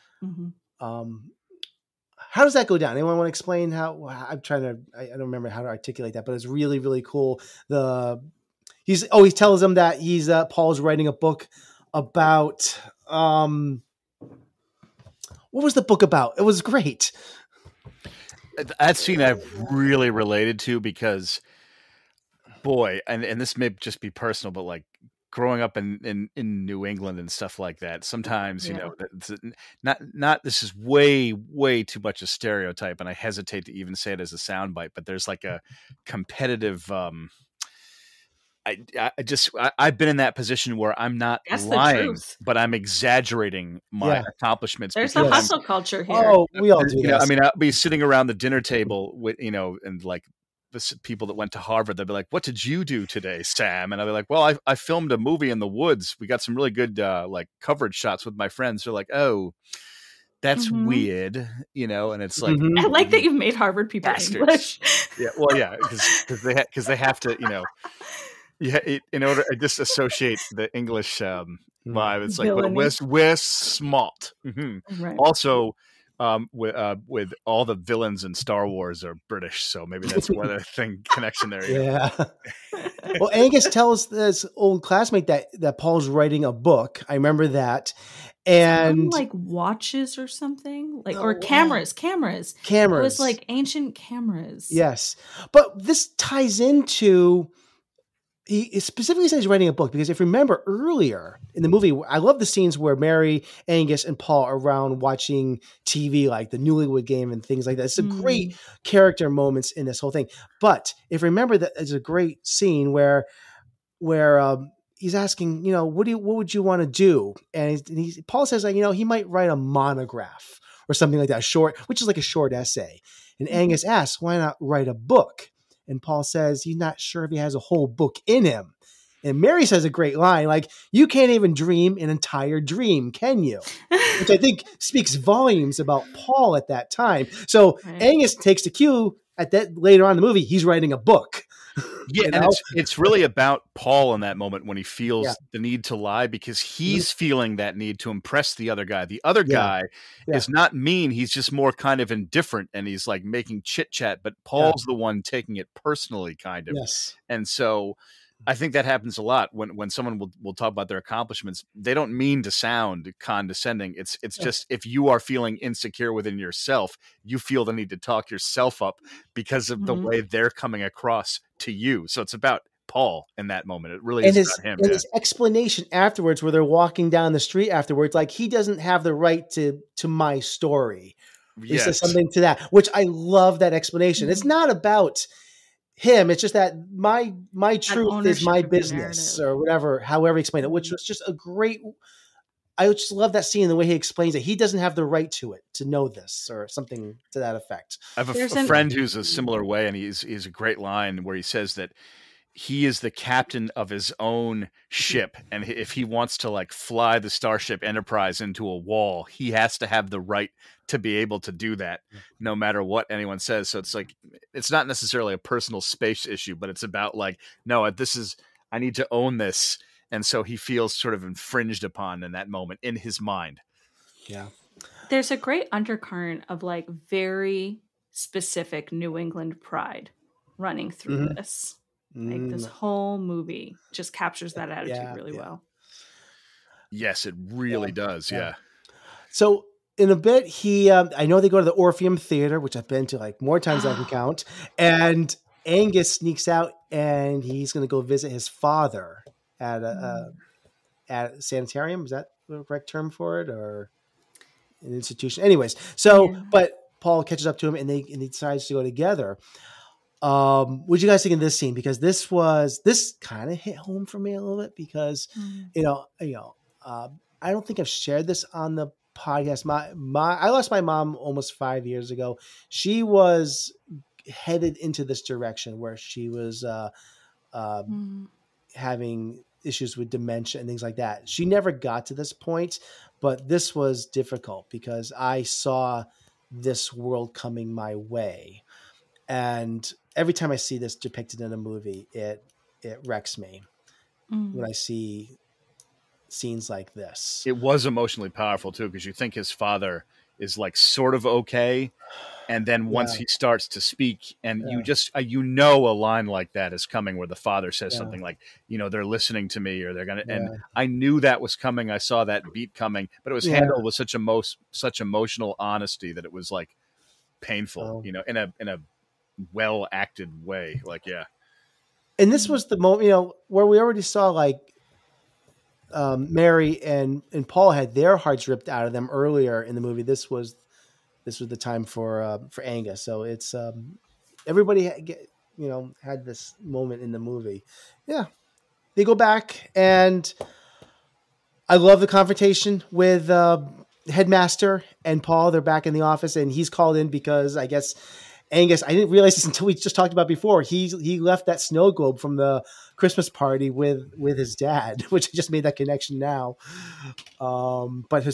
How does that go down? Anyone want to explain how? I don't remember how to articulate that, but it's really, really cool. He tells them that Paul's writing a book about, what was the book about? It was great. That scene I really related to because, boy, and this may just be personal, but like growing up in New England and stuff like that, sometimes, you know, not this is way, way too much a stereotype, and I hesitate to even say it as a soundbite, but there's like a competitive, I've been in that position where I'm not lying, but I'm exaggerating my accomplishments. There's a hustle culture here. Oh, we all do this. I mean, I'll be sitting around the dinner table with, and like the people that went to Harvard, they'll be like, "What did you do today, Sam?" And I'll be like, "Well, I filmed a movie in the woods. We got some really good like coverage shots with my friends." They're like, "Oh, that's weird," and it's like, I like that you've made Harvard people English. Yeah, well, yeah, because they have to, in order to disassociate the English vibe. It's like, but we're smart. Right. Also, with all the villains in Star Wars are British, so maybe that's where the connection there. Yeah. Well, Angus tells this old classmate that Paul's writing a book. I remember that. And like watches or something, or cameras. It was like ancient cameras. Yes. But this ties into, he specifically says he's writing a book because if you remember earlier in the movie, I love the scenes where Mary, Angus, and Paul are around watching TV, like the Newlywed Game and things like that. It's a great character moments in this whole thing. But if you remember, that there's a great scene where he's asking, what would you want to do? And Paul says, like, he might write a monograph or something like that, which is like a short essay. And Angus asks, why not write a book? And Paul says he's not sure if he has a whole book in him. And Mary says a great line, like, you can't even dream an entire dream, can you? Which I think speaks volumes about Paul at that time. So Angus takes the cue at that later on in the movie, he's writing a book. Yeah, and it's really about Paul in that moment when he feels the need to lie because he's feeling that need to impress the other guy. The other guy is not mean. He's just more kind of indifferent and he's like making chit chat, but Paul's the one taking it personally kind of. Yes. And so I think that happens a lot when someone will talk about their accomplishments. They don't mean to sound condescending. It's just if you are feeling insecure within yourself, you feel the need to talk yourself up because of the way they're coming across to you. So it's about Paul in that moment. It really is about him. And his explanation afterwards, where they're walking down the street afterwards, like he doesn't have the right to my story. He says something to that, which I love that explanation. It's not about him. It's just that my truth is my business or whatever, however he explained it, which was just a great, I just love that scene, the way he explains it. He doesn't have the right to it, to know this or something to that effect. I have a friend who's a similar way, and he's a great line where he says that he is the captain of his own ship. And if he wants to like fly the Starship Enterprise into a wall, he has to have the right to be able to do that no matter what anyone says. So it's like, it's not necessarily a personal space issue, but it's about like, no, I need to own this. And so he feels sort of infringed upon in that moment in his mind. Yeah. There's a great undercurrent of like very specific New England pride running through this. Like this whole movie just captures that attitude really well. Yes, it really does. Yeah. So in a bit, I know they go to the Orpheum Theater, which I've been to like more times than I can count. And Angus sneaks out and he's going to go visit his father at a sanitarium. Is that the correct term for it, or an institution? Anyways, but Paul catches up to him and they decides to go together. What do you guys think of this scene? Because this kind of hit home for me a little bit because, I don't think I've shared this on the podcast. I lost my mom almost 5 years ago. She was headed into this direction where she was, having issues with dementia and things like that. She never got to this point, but this was difficult because I saw this world coming my way. And every time I see this depicted in a movie, it wrecks me when I see scenes like this. It was emotionally powerful too, because you think his father is like sort of okay. And then once he starts to speak and you just, a line like that is coming where the father says something like, they're listening to me or they're going to, and I knew that was coming. I saw that beat coming, but it was handled with such emotional honesty that it was like painful, in a well acted way. Like, And this was the moment, where we already saw like, Mary and Paul had their hearts ripped out of them earlier in the movie. This was the time for Angus. So it's everybody had this moment in the movie. Yeah, they go back, and I love the confrontation with Headmaster and Paul. They're back in the office, and he's called in because I guess Angus. I didn't realize this until we just talked about before. He left that snow globe from the Christmas party with his dad, which I just made that connection now. But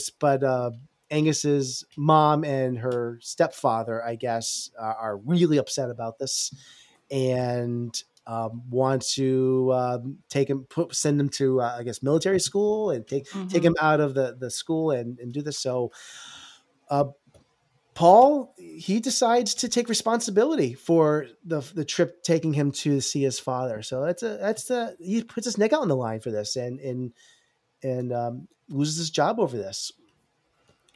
Angus's mom and her stepfather, I guess, are really upset about this and want to send him to, I guess, military school and take him out of the school and do this. So Paul, he decides to take responsibility for the trip taking him to see his father. So he puts his neck out on the line for this and loses his job over this.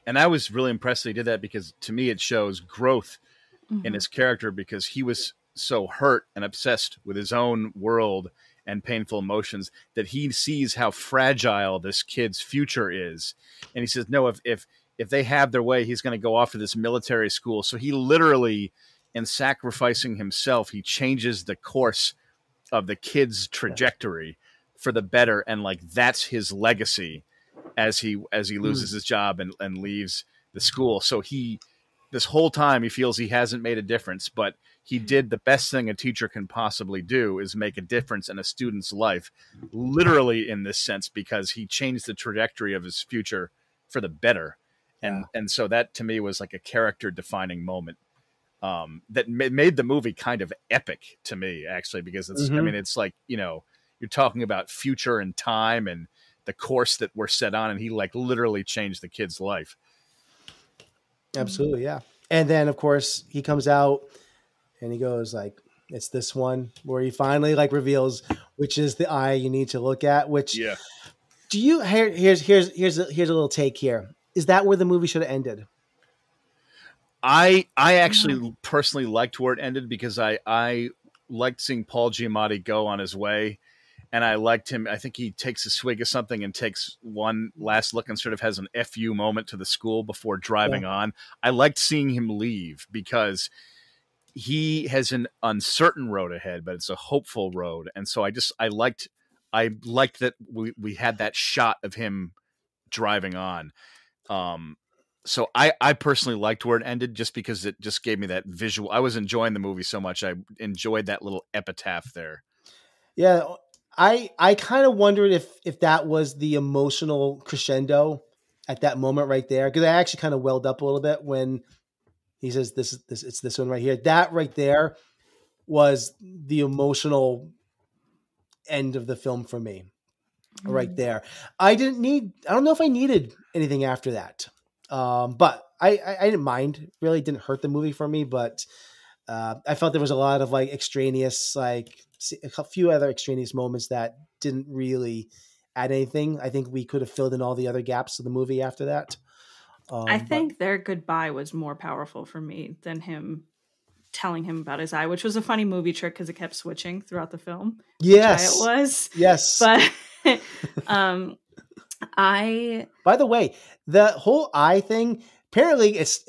And I was really impressed that he did that because to me it shows growth in his character because he was so hurt and obsessed with his own world and painful emotions that he sees how fragile this kid's future is. And he says, no, if they have their way, he's going to go off to this military school. So he literally, in sacrificing himself, he changes the course of the kid's trajectory for the better. And like, that's his legacy as he loses his job and leaves the school. So this whole time he feels he hasn't made a difference, but he did the best thing a teacher can possibly do is make a difference in a student's life, literally in this sense, because he changed the trajectory of his future for the better. And so that to me was like a character defining moment that made the movie kind of epic to me, actually, because it's, I mean, it's like, you're talking about future and time and the course that we're set on. And he like literally changed the kid's life. Absolutely. Yeah. And then of course he comes out and he goes like, it's this one where he finally like reveals which is the eye you need to look at, which do you, here's a little take here. Is that where the movie should have ended? I actually personally liked where it ended because I liked seeing Paul Giamatti go on his way. And I liked him. I think he takes a swig of something and takes one last look and sort of has an FU moment to the school before driving on. I liked seeing him leave because he has an uncertain road ahead, but it's a hopeful road. And so I liked that we had that shot of him driving on. So I personally liked where it ended just because it just gave me that visual. I was enjoying the movie so much. I enjoyed that little epitaph there. Yeah. I kind of wondered if that was the emotional crescendo at that moment right there. Cause I actually kind of welled up a little bit when he says, it's this one right here. That right there was the emotional end of the film for me right there. I don't know if I needed anything after that. But I didn't mind. Really didn't hurt the movie for me, but I felt there was a lot of like extraneous, like a few other extraneous moments that didn't really add anything. I think we could have filled in all the other gaps of the movie after that. I think their goodbye was more powerful for me than him telling him about his eye, which was a funny movie trick because it kept switching throughout the film. Yes, it was. Yes, but By the way, the whole eye thing. Apparently, it's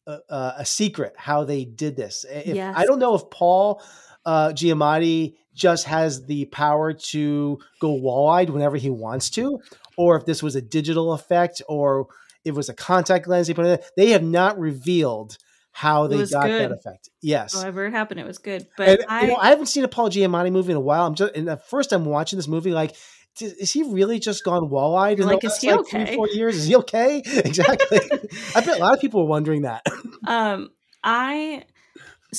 a secret how they did this. Yes. I don't know if Paul Giamatti just has the power to go wall-eyed whenever he wants to, or if this was a digital effect, or if it was a contact lens they put in. They have not revealed how they got that effect. Yes. However it happened, it was good. But I haven't seen a Paul Giamatti movie in a while. And at first I'm watching this movie like, is he really just gone wall-eyed? Like, is he okay? 3-4 years? Is he okay? Exactly. I bet a lot of people were wondering that. I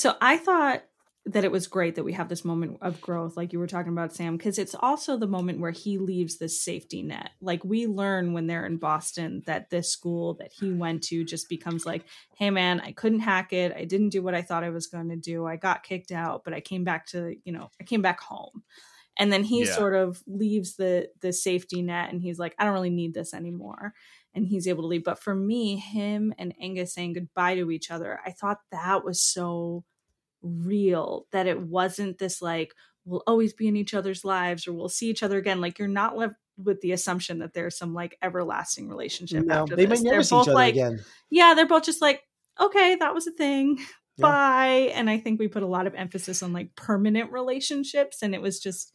thought that it was great that we have this moment of growth, like you were talking about, Sam, because it's also the moment where he leaves this safety net. Like, we learn when they're in Boston that this school that he went to just becomes like, hey man, I couldn't hack it. I didn't do what I thought I was going to do. I got kicked out, but I came back home. And then he sort of leaves the safety net and he's like, I don't really need this anymore. And he's able to leave. But for me, him and Angus saying goodbye to each other, I thought that was so real that it wasn't this like, we'll always be in each other's lives or we'll see each other again. Like, you're not left with the assumption that there's some like everlasting relationship. No, after they this. might never They're see each both other like, again. Yeah, they're both just like, okay, that was a thing. Bye. And I think we put a lot of emphasis on like permanent relationships, and it was just,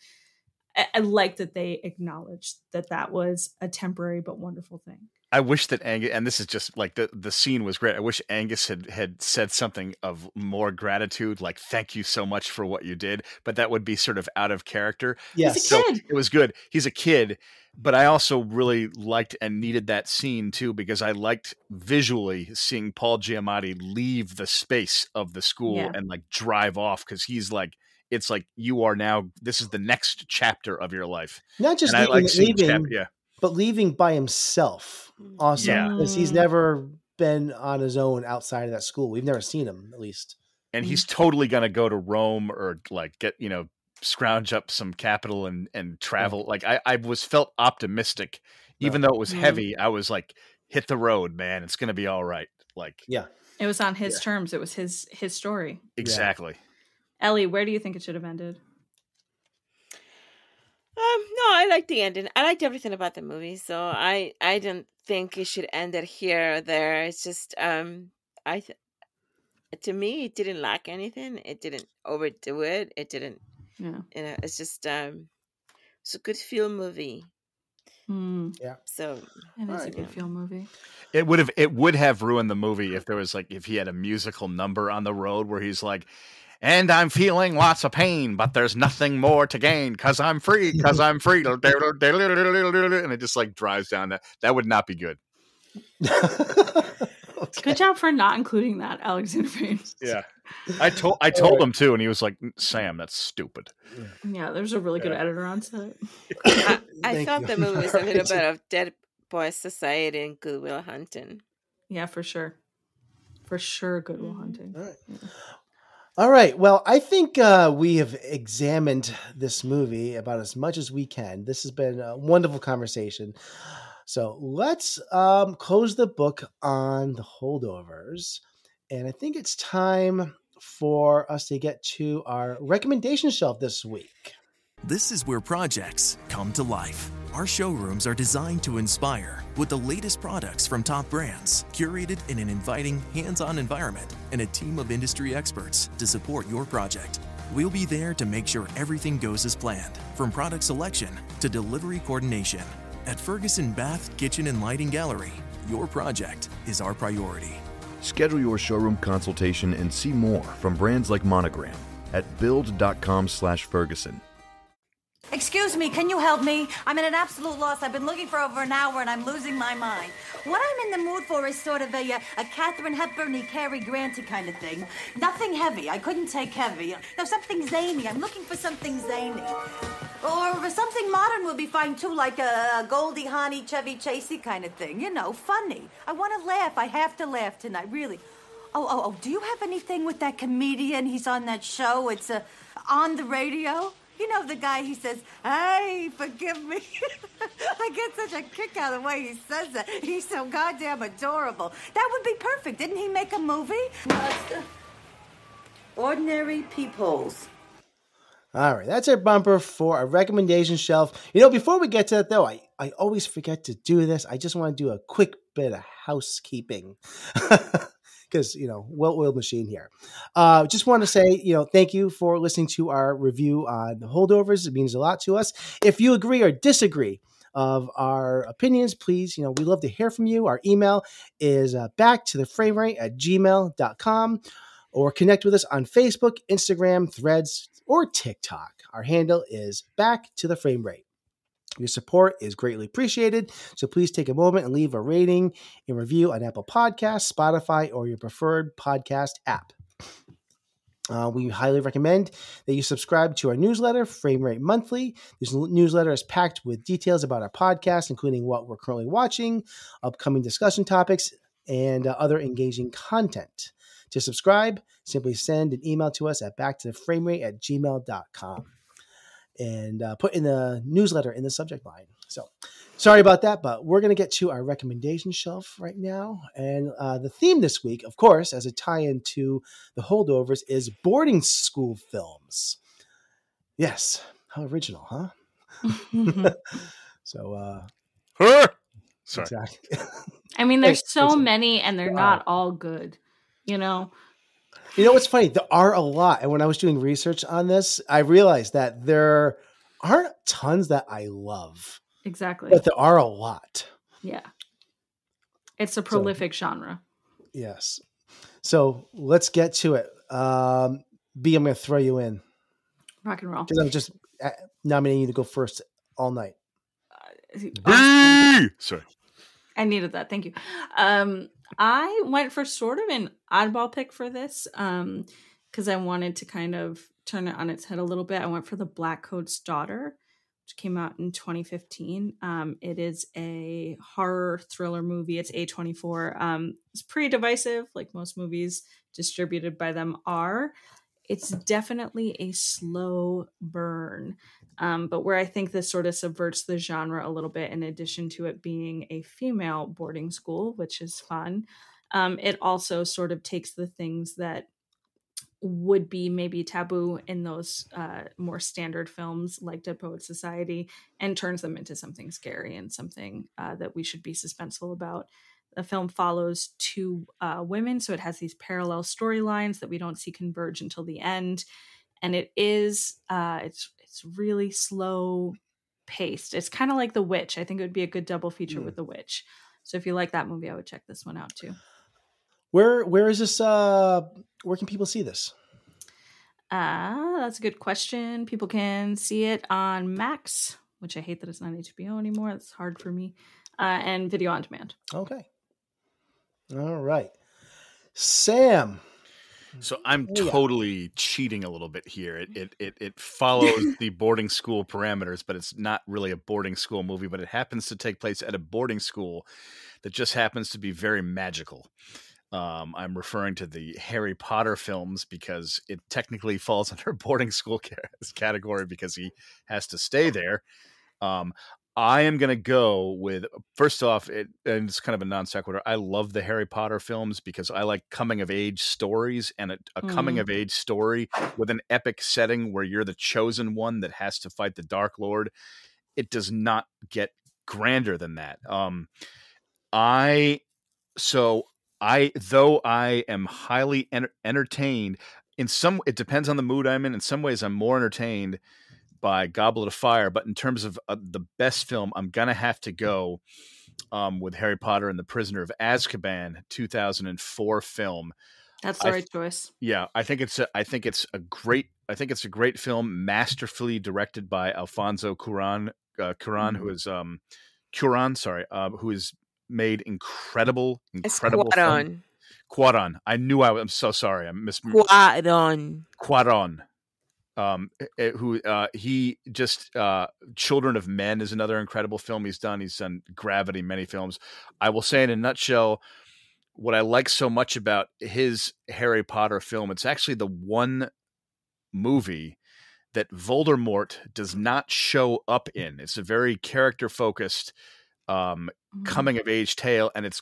I like that they acknowledged that was a temporary but wonderful thing. I wish that Angus, and this is just like the scene was great. I wish Angus had said something of more gratitude, like "Thank you so much for what you did," but that would be sort of out of character. Yes. He's a kid. So it was good. He's a kid, but I also really liked and needed that scene too, because I liked visually seeing Paul Giamatti leave the space of the school and like drive off, because he's like, it's like, you are now, this is the next chapter of your life. Not just leaving, but leaving by himself also, because he's never been on his own outside of that school. We've never seen him, at least. And he's totally going to go to Rome or like get, scrounge up some capital and travel. Like I felt optimistic, even though it was heavy. I was like, hit the road, man. It's going to be all right. Like, it was on his terms. It was his story. Exactly. Yeah. Ellie, where do you think it should have ended? No, I liked the ending. I liked everything about the movie, so I didn't think it should end it here or there. It's just, to me, it didn't lack anything. It didn't overdo it. It didn't, it's just, it's a good feel movie. Yeah. So it is a good feel movie. It would have ruined the movie if there was like, if he had a musical number on the road where he's like, and I'm feeling lots of pain, but there's nothing more to gain because I'm free, and it just like drives down. That would not be good. Good job for not including that, Alexander Payne. Yeah, I told him too, and he was like, "Sam, that's stupid." Yeah, there's a really good editor on set. I thought the movie was a little bit of Dead Boys Society and Good Will Hunting. Yeah, for sure. Good Will Hunting. All right. Yeah. All right. Well, I think we have examined this movie about as much as we can. This has been a wonderful conversation. So let's close the book on the Holdovers. And I think it's time for us to get to our recommendation shelf this week. This is where projects come to life. Our showrooms are designed to inspire with the latest products from top brands, curated in an inviting, hands-on environment, and a team of industry experts to support your project. We'll be there to make sure everything goes as planned, from product selection to delivery coordination. At Ferguson Bath, Kitchen, and Lighting Gallery, your project is our priority. Schedule your showroom consultation and see more from brands like Monogram at build.com/Ferguson. Excuse me, can you help me? I'm in an absolute loss. I've been looking for over an hour and I'm losing my mind. What I'm in the mood for is sort of a Katharine Hepburn-y, Cary Grant-y kind of thing. Nothing heavy. I couldn't take heavy. No, something zany. I'm looking for something zany. Or something modern would be fine too, like a Goldie Hawn, Chevy Chasey kind of thing. You know, funny. I want to laugh. I have to laugh tonight, really. Oh, do you have anything with that comedian? He's on that show. It's on the radio. You know the guy, he says, "Hey, forgive me." I get such a kick out of the way he says that. He's so goddamn adorable. That would be perfect. Didn't he make a movie? No, it's Ordinary Peepholes. All right, that's our bumper for our recommendation shelf. You know, before we get to that, though, I always forget to do this. I just want to do a quick bit of housekeeping. Because, you know, well-oiled machine here. Just want to say, you know, thank you for listening to our review on Holdovers. It means a lot to us. If you agree or disagree of our opinions, please, you know, we love to hear from you. Our email is backtotheframerate@gmail.com, or connect with us on Facebook, Instagram, Threads, or TikTok. Our handle is backtotheframerate. Your support is greatly appreciated, so please take a moment and leave a rating and review on Apple Podcasts, Spotify, or your preferred podcast app. We highly recommend that you subscribe to our newsletter, Frame Rate Monthly. This newsletter is packed with details about our podcast, including what we're currently watching, upcoming discussion topics, and other engaging content. To subscribe, simply send an email to us at backtotheframerate@gmail.com. And put in the newsletter in the subject line. So sorry about that, but we're going to get to our recommendation shelf right now. And the theme this week, of course, as a tie-in to the Holdovers, is boarding school films. Yes. How original, huh? So, sorry. Exactly. I mean, there's so many and they're not all good, you know? You know what's funny? There are a lot. And when I was doing research on this, I realized that there aren't tons that I love. Exactly. But there are a lot. Yeah. It's a prolific genre. Yes. So let's get to it. B, I'm going to throw you in. Rock and roll. Because I'm just nominating you to go first all night. Sorry. I needed that. Thank you. I went for sort of an oddball pick for this because I wanted to kind of turn it on its head a little bit. I went for The Blackcoat's Daughter, which came out in 2015. It is a horror thriller movie. It's A24. It's pretty divisive, like most movies distributed by them are. It's definitely a slow burn. But where I think this sort of subverts the genre a little bit, in addition to it being a female boarding school, which is fun, it also sort of takes the things that would be maybe taboo in those more standard films like Dead Poets Society and turns them into something scary and something that we should be suspenseful about. The film follows two women, so it has these parallel storylines that we don't see converge until the end. And it is, it's really slow paced. It's kind of like The Witch. I think it would be a good double feature with The Witch. So if you like that movie, I would check this one out too. Where is this? Where can people see this? That's a good question. People can see it on Max, which I hate that it's not HBO anymore. It's hard for me. And video on demand. Okay. All right. Sam. So I'm totally cheating a little bit here. It follows the boarding school parameters, but it's not really a boarding school movie, but it happens to take place at a boarding school that just happens to be very magical. I'm referring to the Harry Potter films because it technically falls under boarding school category because he has to stay there. I am going to go with, first off, and it's kind of a non sequitur. I love the Harry Potter films because I like coming of age stories, and a coming of age story with an epic setting where you're the chosen one that has to fight the Dark Lord. It does not get grander than that. Though I am highly entertained it depends on the mood I'm in. In some ways I'm more entertained by Goblet of Fire, but in terms of the best film, I'm going to have to go with Harry Potter and the Prisoner of Azkaban, 2004 film. That's the right choice. Yeah, I think it's a great film, masterfully directed by Alfonso Cuarón, who has made incredible Cuarón. Cuarón. I'm so sorry. I missed Cuarón. He just Children of Men is another incredible film he's done. He's done Gravity, many films. I will say in a nutshell, what I like so much about his Harry Potter film, it's actually the one movie that Voldemort does not show up in. It's a very character focused coming of age tale, and it's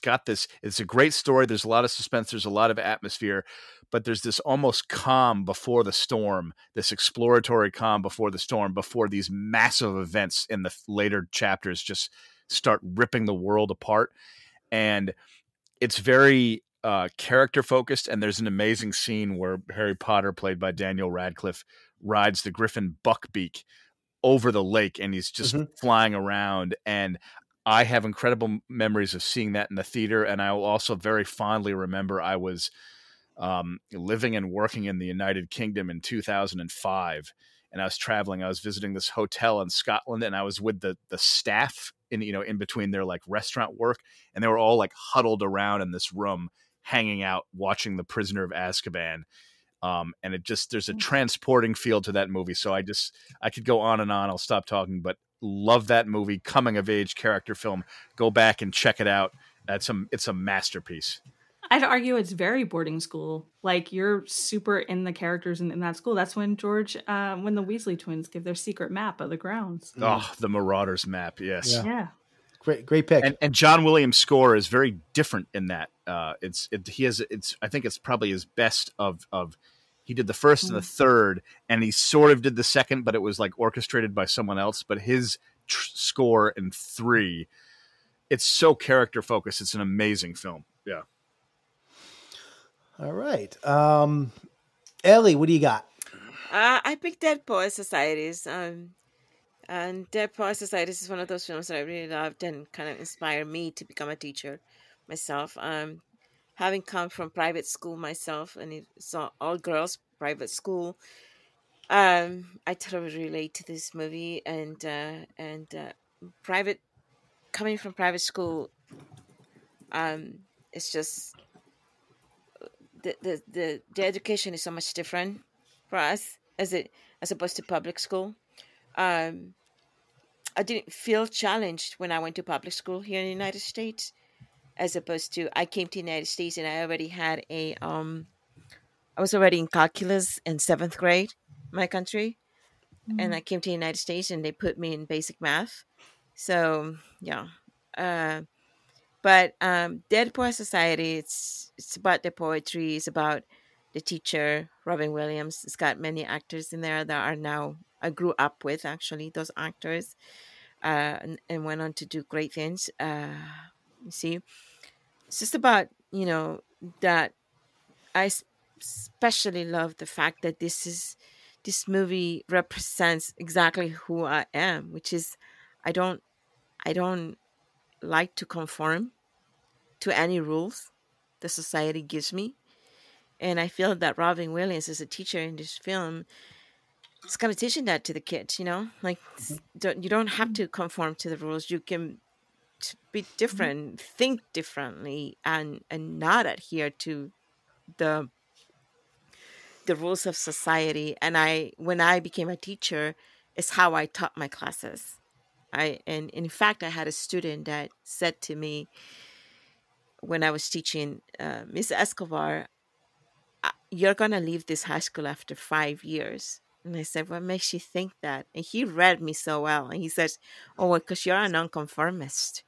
a great story. There's a lot of suspense, there's a lot of atmosphere, but there's this almost calm before the storm, this exploratory calm before the storm, before these massive events in the later chapters just start ripping the world apart. And it's very character focused, and there's an amazing scene where Harry Potter, played by Daniel Radcliffe, rides the Griffin Buckbeak over the lake, and he's just flying around. And I have incredible memories of seeing that in the theater, and I will also very fondly remember I was living and working in the United Kingdom in 2005, and I was traveling. I was visiting this hotel in Scotland, and I was with the staff in between their like restaurant work, and they were all like huddled around in this room, hanging out, watching The Prisoner of Azkaban. And there's a transporting feel to that movie. So I could go on and on. I'll stop talking, but love that movie, coming of age character film. Go back and check it out. It's a masterpiece. I'd argue it's very boarding school. Like, you're super in the characters in that school. That's when when the Weasley twins give their secret map of the grounds. Oh, the Marauders map. Yes. Yeah. Great pick. And John Williams' score is very different in that. I think it's probably his best of he did the first and the third, and he sort of did the second, but it was like orchestrated by someone else. But his score in 3, it's so character focused. It's an amazing film. Yeah. All right. Ellie, what do you got? I picked Dead Poets Societies. And Dead Poets Societies is one of those films that I really loved and kind of inspired me to become a teacher myself. Having come from private school myself, and it's all girls private school, I totally relate to this movie. And coming from private school, it's just the education is so much different for us as opposed to public school. I didn't feel challenged when I went to public school here in the United States, as opposed to I came to the United States and I already had I was already in calculus in 7th grade in my country. And I came to the United States and they put me in basic math. So, yeah. But Dead Poet Society, it's about the poetry. It's about the teacher, Robin Williams. It's got many actors in there that I grew up with, actually, those actors, and went on to do great things. You see, it's just about, that I especially love the fact that this movie represents exactly who I am, which is I don't like to conform to any rules the society gives me. And I feel that Robin Williams as a teacher in this film is kind of teaching that to the kids, like you don't have to conform to the rules. You can be different, think differently, and not adhere to the rules of society. And when I became a teacher, it's how I taught my classes. And in fact, I had a student that said to me when I was teaching, Miss Escobar, you're going to leave this high school after 5 years And I said, what makes you think that? And he read me so well. And he says, oh, well, because you're a nonconformist.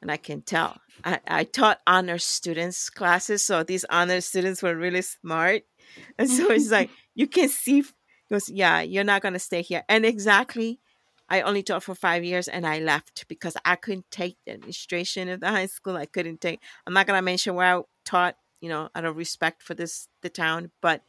And I can tell. I taught honor students classes. So these honor students were really smart. And so it's like, you can see, he goes, yeah, you're not going to stay here. And exactly, I only taught for 5 years and I left because I couldn't take the administration of the high school. I'm not going to mention where I taught, out of respect for the town. But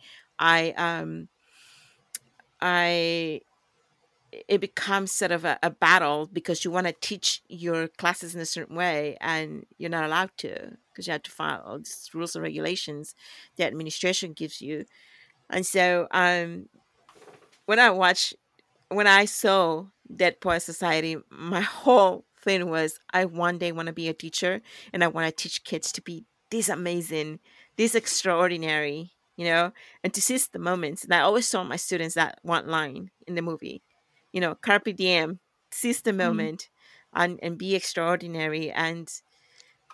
it becomes sort of a battle because you want to teach your classes in a certain way and you're not allowed to because you have to follow all these rules and regulations the administration gives you. And so when I saw Dead Poets Society, my whole thing was I one day want to be a teacher and I want to teach kids to be this amazing, this extraordinary, and to seize the moments. And I always told my students that one line in the movie, carpe diem, seize the moment and be extraordinary. And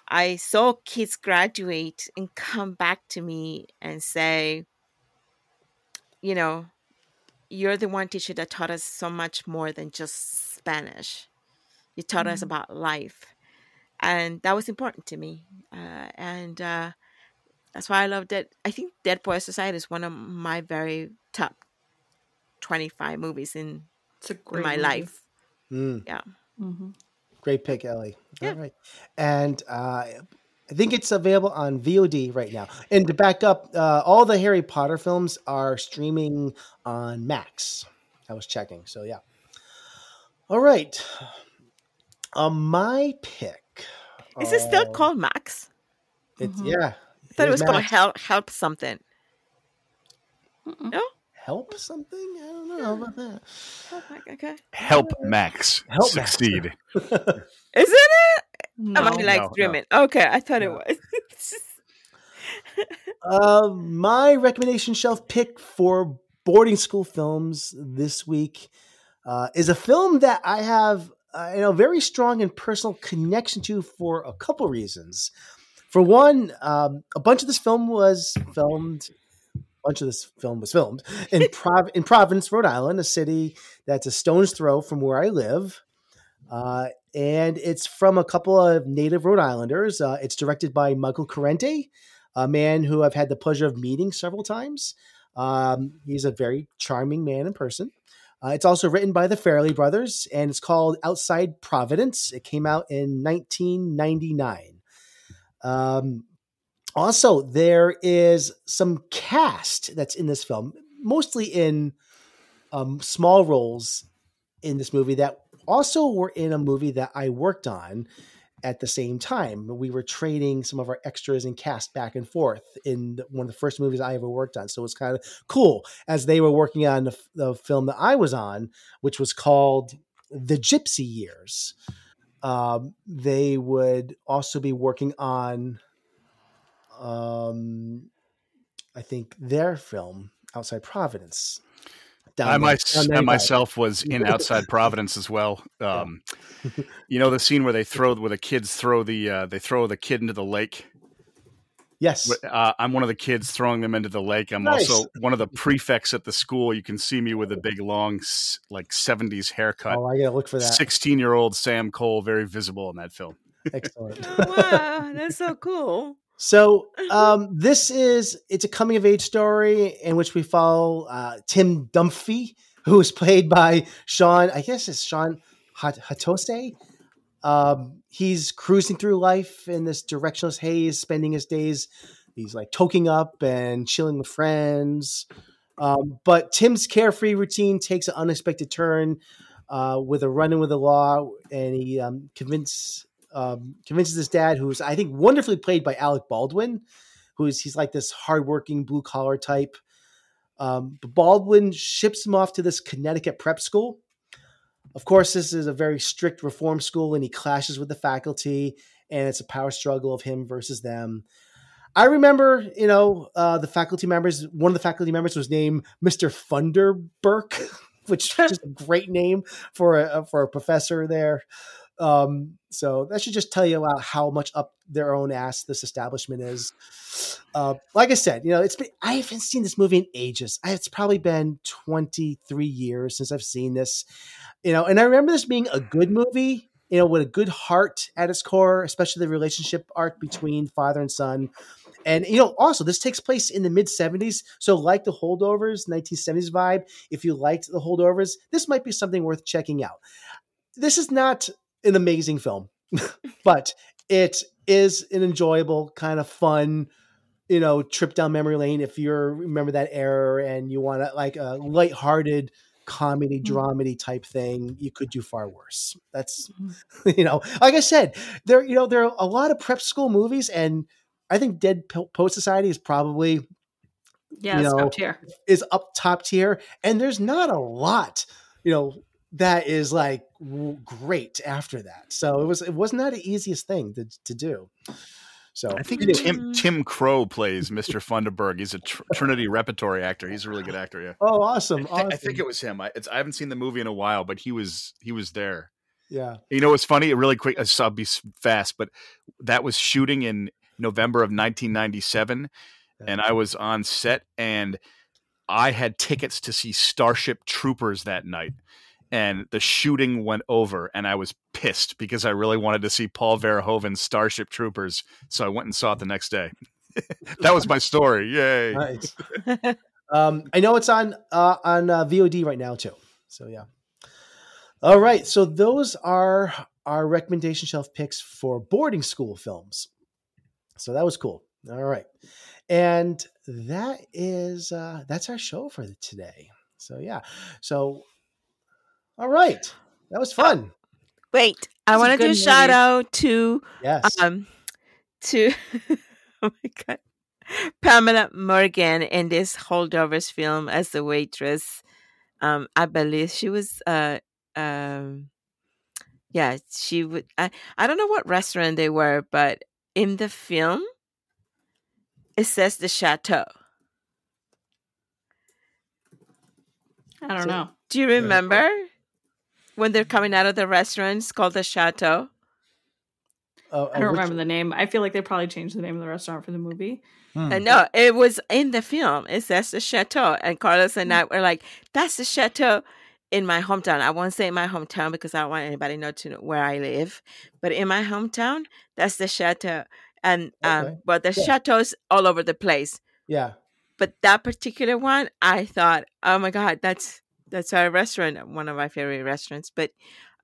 I saw kids graduate and come back to me and say, you're the one teacher that taught us so much more than just Spanish. You taught us about life. And that was important to me. That's why I love Dead. I think Dead Poets Society is one of my very top 25 movies in my life. Yeah. Mm-hmm. Great pick, Ellie. Yeah. All right. And I think it's available on VOD right now. And to back up, all the Harry Potter films are streaming on Max. I was checking. So, yeah. All right. My pick. Is it still called Max? It's yeah. I thought it was called Help Something. No? Help something? I don't know about that. Okay. Help Max succeed. Isn't it? No. I might dreaming. No. Okay, I thought it was. My recommendation shelf pick for boarding school films this week is a film that I have very strong and personal connection to for a couple reasons. For one, a bunch of this film was filmed in Providence, Rhode Island, a city that's a stone's throw from where I live. And it's from a couple of native Rhode Islanders. It's directed by Michael Corrente, a man who I've had the pleasure of meeting several times. He's a very charming man in person. It's also written by the Farrelly brothers, and it's called Outside Providence. It came out in 1999. Also, there is some cast that's in this film, mostly in small roles in this movie that also were in a movie that I worked on at the same time. We were trading some of our extras and cast back and forth in one of the first movies I ever worked on. So it was kind of cool as they were working on the film that I was on, which was called The Gypsy Years. They would also be working on, I think, their film Outside Providence. I myself was in Outside Providence as well. The scene where the kids throw the kid into the lake. Yes. I'm one of the kids throwing them into the lake. I'm also one of the prefects at the school. You can see me with a big, long, 70s haircut. Oh, I gotta look for that. 16-year-old Sam Cole, very visible in that film. Excellent. Oh, wow, that's so cool. So it's a coming of age story in which we follow Tim Dunphy, who is played by Sean Hatose. He's cruising through life in this directionless haze, spending his days. He's like toking up and chilling with friends. But Tim's carefree routine takes an unexpected turn with a run-in with the law, and he convinces his dad, who's I think wonderfully played by Alec Baldwin, he's like this hardworking blue collar type. But Baldwin ships him off to this Connecticut prep school. Of course, this is a very strict reform school, and he clashes with the faculty, and it's a power struggle of him versus them. I remember, the faculty members. One of the faculty members was named Mr. Funderburk, which is just a great name for a professor there. So that should just tell you about how much up their own ass this establishment is. Like I said, I haven't seen this movie in ages. It's probably been 23 years since I've seen this, and I remember this being a good movie, with a good heart at its core, especially the relationship arc between father and son. And, also this takes place in the mid 70s. So like the Holdovers, 1970s vibe, if you liked the Holdovers, this might be something worth checking out. This is not an amazing film, but it is an enjoyable kind of fun, trip down memory lane. If you remember that era and you want like a lighthearted comedy, dramedy type thing, you could do far worse. That's, like I said, there are a lot of prep school movies, and I think Dead Poet Society is probably, top tier. Is up top tier. And there's not a lot, that is like great after that. So it was not the easiest thing to do. So I think Tim Crow plays Mr. Funderburg. He's a Trinity Repertory actor. He's a really good actor. Yeah. Oh, awesome! I think it was him. I haven't seen the movie in a while, but he was there. Yeah. It's funny. Really quick. I'll be fast, but that was shooting in November of 1997, and I was on set, and I had tickets to see Starship Troopers that night. And the shooting went over, and I was pissed because I really wanted to see Paul Verhoeven's Starship Troopers. So I went and saw it the next day. That was my story. Yay. Nice. I know it's on VOD right now too. So yeah. All right. So those are our recommendation shelf picks for boarding school films. So that was cool. All right. And that is, that's our show for today. So yeah. So, all right. That was fun. Wait, I want to do a shout out to, to, oh my God, Pamela Morgan in this Holdovers film as the waitress. I believe she was, she would, I don't know what restaurant they were, but in the film, it says the Chateau. I don't know. Do you remember when they're coming out of the restaurant? It's called the Chateau. I don't remember the name. I feel like they probably changed the name of the restaurant for the movie. No, it was in the film. It says the Chateau. And Carlos and I were like, that's the Chateau in my hometown. I won't say in my hometown because I don't want anybody to know where I live. But in my hometown, that's the Chateau. And but the chateaus all over the place. Yeah. But that particular one, I thought, oh my God, that's our restaurant, one of my favorite restaurants. But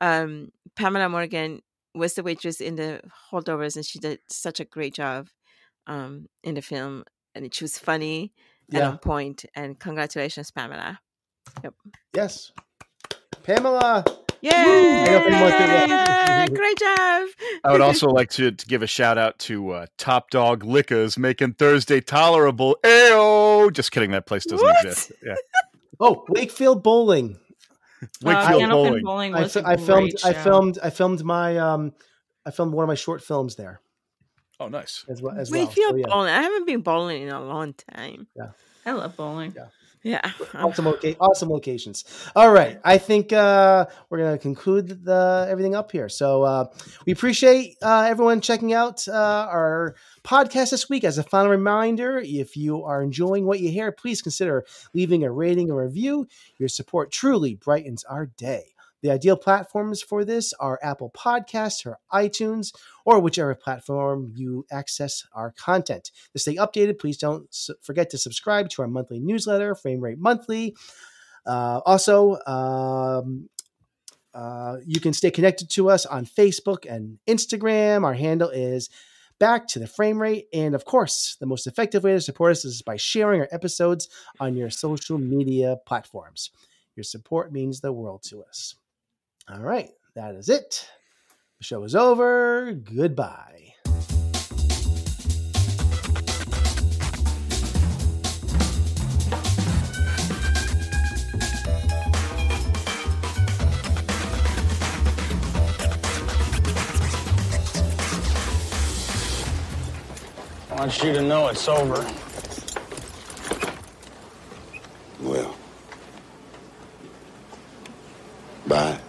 Pamela Morgan was the waitress in the Holdovers, and she did such a great job in the film. And she was funny and on point. And congratulations, Pamela. Yep. Yes. Pamela. Yay! Great job. I would also like to give a shout out to Top Dog Liquors making Thursday tolerable. Ayo! Just kidding. That place doesn't exist. Yeah. Oh, Wakefield Bowling. Wakefield Bowling. I filmed one of my short films there. Oh, nice. As well. Wakefield Bowling. I haven't been bowling in a long time. Yeah. I love bowling. Yeah. Awesome locations. All right. I think we're going to conclude everything up here. So we appreciate everyone checking out our podcast this week. As a final reminder, if you are enjoying what you hear, please consider leaving a rating or review. Your support truly brightens our day. The ideal platforms for this are Apple Podcasts or iTunes, or whichever platform you access our content. To stay updated, please don't forget to subscribe to our monthly newsletter, Frame Rate Monthly. Also, you can stay connected to us on Facebook and Instagram. Our handle is Back to the Frame Rate. And of course, the most effective way to support us is by sharing our episodes on your social media platforms. Your support means the world to us. All right, that is it. The show is over. Goodbye. I want you to know it's over. Well, bye.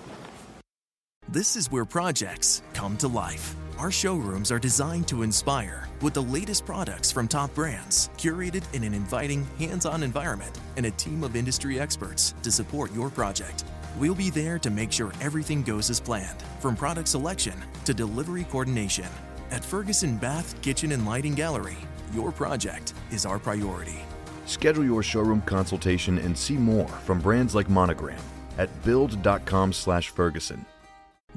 This is where projects come to life. Our showrooms are designed to inspire with the latest products from top brands, curated in an inviting, hands-on environment, and a team of industry experts to support your project. We'll be there to make sure everything goes as planned, from product selection to delivery coordination. At Ferguson Bath, Kitchen, and Lighting Gallery, your project is our priority. Schedule your showroom consultation and see more from brands like Monogram at build.com/Ferguson.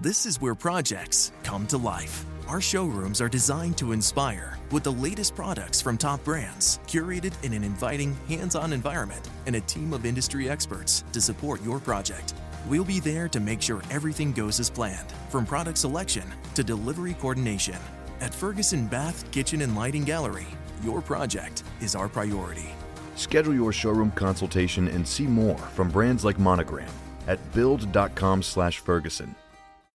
This is where projects come to life. Our showrooms are designed to inspire with the latest products from top brands, curated in an inviting, hands-on environment, and a team of industry experts to support your project. We'll be there to make sure everything goes as planned, from product selection to delivery coordination. At Ferguson Bath, Kitchen, and Lighting Gallery, your project is our priority. Schedule your showroom consultation and see more from brands like Monogram at build.com/Ferguson.